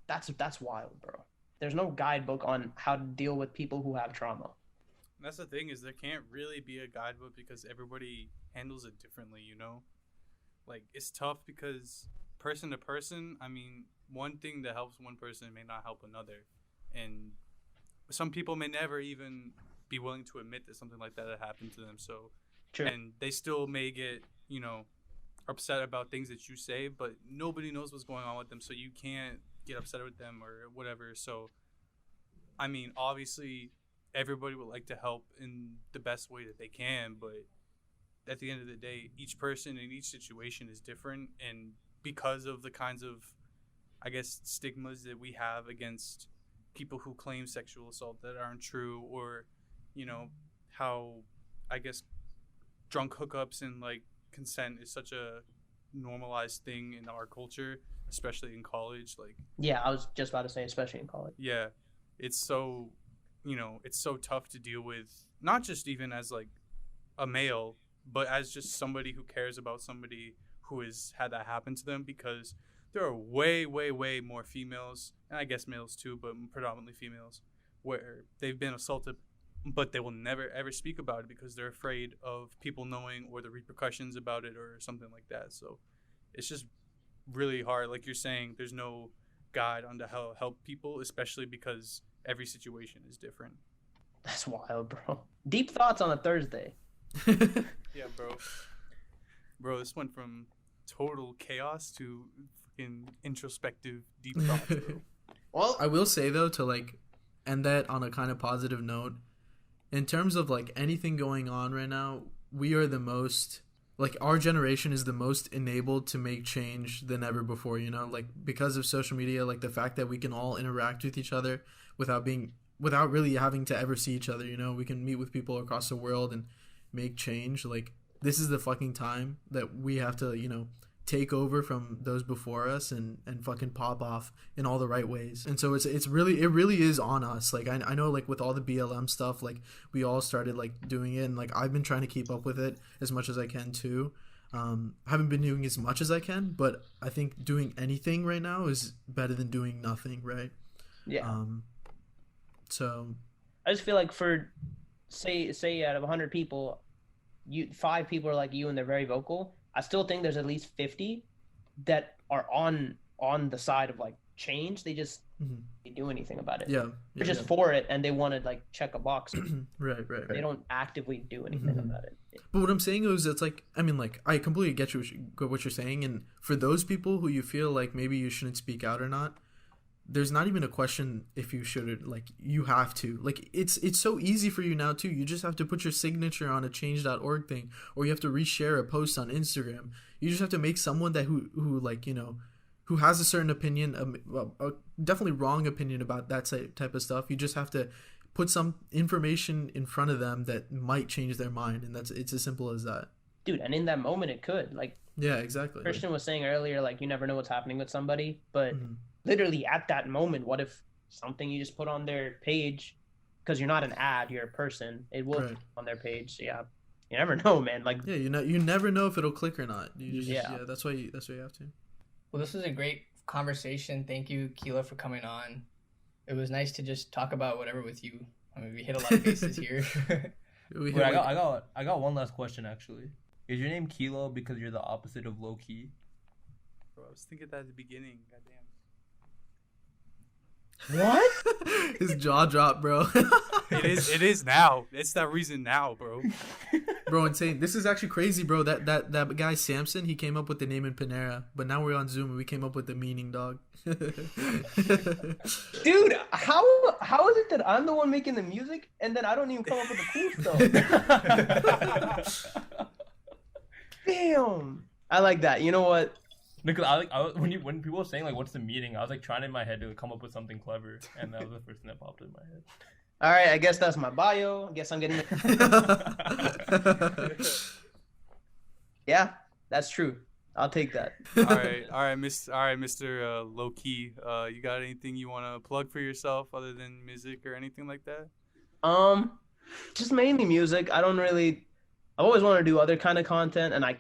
That's wild, bro. There's no guidebook on how to deal with people who have trauma. That's the thing, is there can't really be a guidebook because everybody handles it differently, Like, it's tough because person to person, I mean, one thing that helps one person may not help another. And some people may never even be willing to admit that something like that had happened to them. So, True. And they still may get, upset about things that you say, but nobody knows what's going on with them. So you can't get upset with them or whatever. So, I mean, obviously everybody would like to help in the best way that they can, but at the end of the day, each person in each situation is different. And because of the kinds of, I guess, stigmas that we have against people who claim sexual assault that aren't true, or, how, I guess, drunk hookups and like consent is such a normalized thing in our culture, especially in college. Like, yeah, I was just about to say, especially in college. Yeah, it's so, it's so tough to deal with, not just even as like a male, but as just somebody who cares about somebody who has had that happen to them, because there are way, way, way more females, and I guess males too, but predominantly females, where they've been assaulted, but they will never, ever speak about it because they're afraid of people knowing or the repercussions about it or something like that. So it's just really hard. Like you're saying, there's no guide on how to help people, especially because every situation is different. That's wild, bro. Deep thoughts on a Thursday. Yeah, bro, this went from total chaos to fucking introspective deep thoughts, bro. Well, I will say though, to like end that on a kind of positive note, in terms of like anything going on right now, we are the most, like, our generation is the most enabled to make change than ever before, like, because of social media, like the fact that we can all interact with each other without really having to ever see each other. We can meet with people across the world and make change. Like, this is the fucking time that we have to, take over from those before us and fucking pop off in all the right ways. And so it really is on us. Like, I know, like, with all the BLM stuff, like, we all started like doing it, and like I've been trying to keep up with it as much as I can too. Haven't been doing as much as I can, but I think doing anything right now is better than doing nothing, right? Yeah. So I just feel like for say out of 100 people, 5 people are like you and they're very vocal. I still think there's at least 50 that are on the side of like change. They just do anything about it. Yeah. They're just for it, and they want to like check a box. Right. They don't actively do anything about it. But what I'm saying is, it's like, I mean, like, I completely get what you're saying, and for those people who you feel like maybe you shouldn't speak out or not, there's not even a question if you should. Like, you have to. Like, it's so easy for you now too. You just have to put your signature on a change.org thing, or you have to reshare a post on Instagram. You just have to make someone that who like, who has a certain opinion, a definitely wrong opinion about that type of stuff. You just have to put some information in front of them that might change their mind, and it's as simple as that. Dude, and in that moment it could. Like, yeah, exactly. Christian was saying earlier, like, you never know what's happening with somebody, but literally at that moment, what if something you just put on their page, because you're not an ad, you're a person, it will put on their page. So yeah, you never know, man. Like, yeah, you never know if it'll click or not. You just, yeah, that's why you have to. Well, this was a great conversation. Thank you, Keela, for coming on. It was nice to just talk about whatever with you. I mean, we hit a lot of bases here. Wait, I got one last question actually. Is your name Kilo because you're the opposite of low key? Bro, I was thinking that at the beginning. Goddamn. What? His jaw dropped, bro. It is now. It's that reason now, bro. Bro, insane. This is actually crazy, bro. That guy Samson, he came up with the name in Panera, but now we're on Zoom and we came up with the meaning, dog. Dude, how is it that I'm the one making the music and then I don't even come up with the cool stuff? Damn. I like that. You know what? Because when people were saying like what's the meaning, I was like trying in my head to come up with something clever, and that was the first thing that popped in my head. All right, I guess that's my bio. I guess I'm getting Yeah, that's true. I'll take that. All right, Mr. Low Key. You got anything you want to plug for yourself other than music or anything like that? Just mainly music. I've always wanted to do other kind of content, and I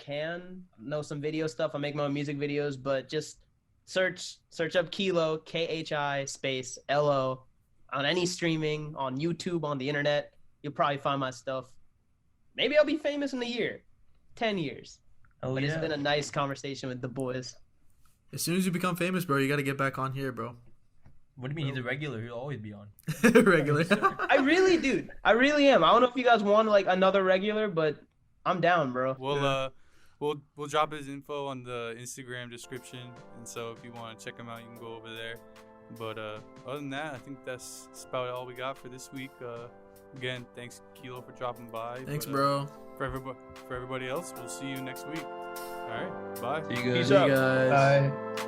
know some video stuff. I make my own music videos, but just search up Kilo, KHI space LO on any streaming, on YouTube, on the internet. You'll probably find my stuff. Maybe I'll be famous in a year, 10 years. But it's been a nice conversation with the boys. As soon as you become famous, bro, you got to get back on here, bro. What do you mean? He's a regular. He'll always be on. Regular. I really am. I don't know if you guys want like another regular, but I'm down, bro. We'll drop his info on the Instagram description, and so if you want to check him out, you can go over there. But other than that, I think that's about all we got for this week. Again, thanks Kilo for dropping by. Thanks, bro. For everybody else, we'll see you next week. All right, bye. See you guys. Peace out. guys. Bye.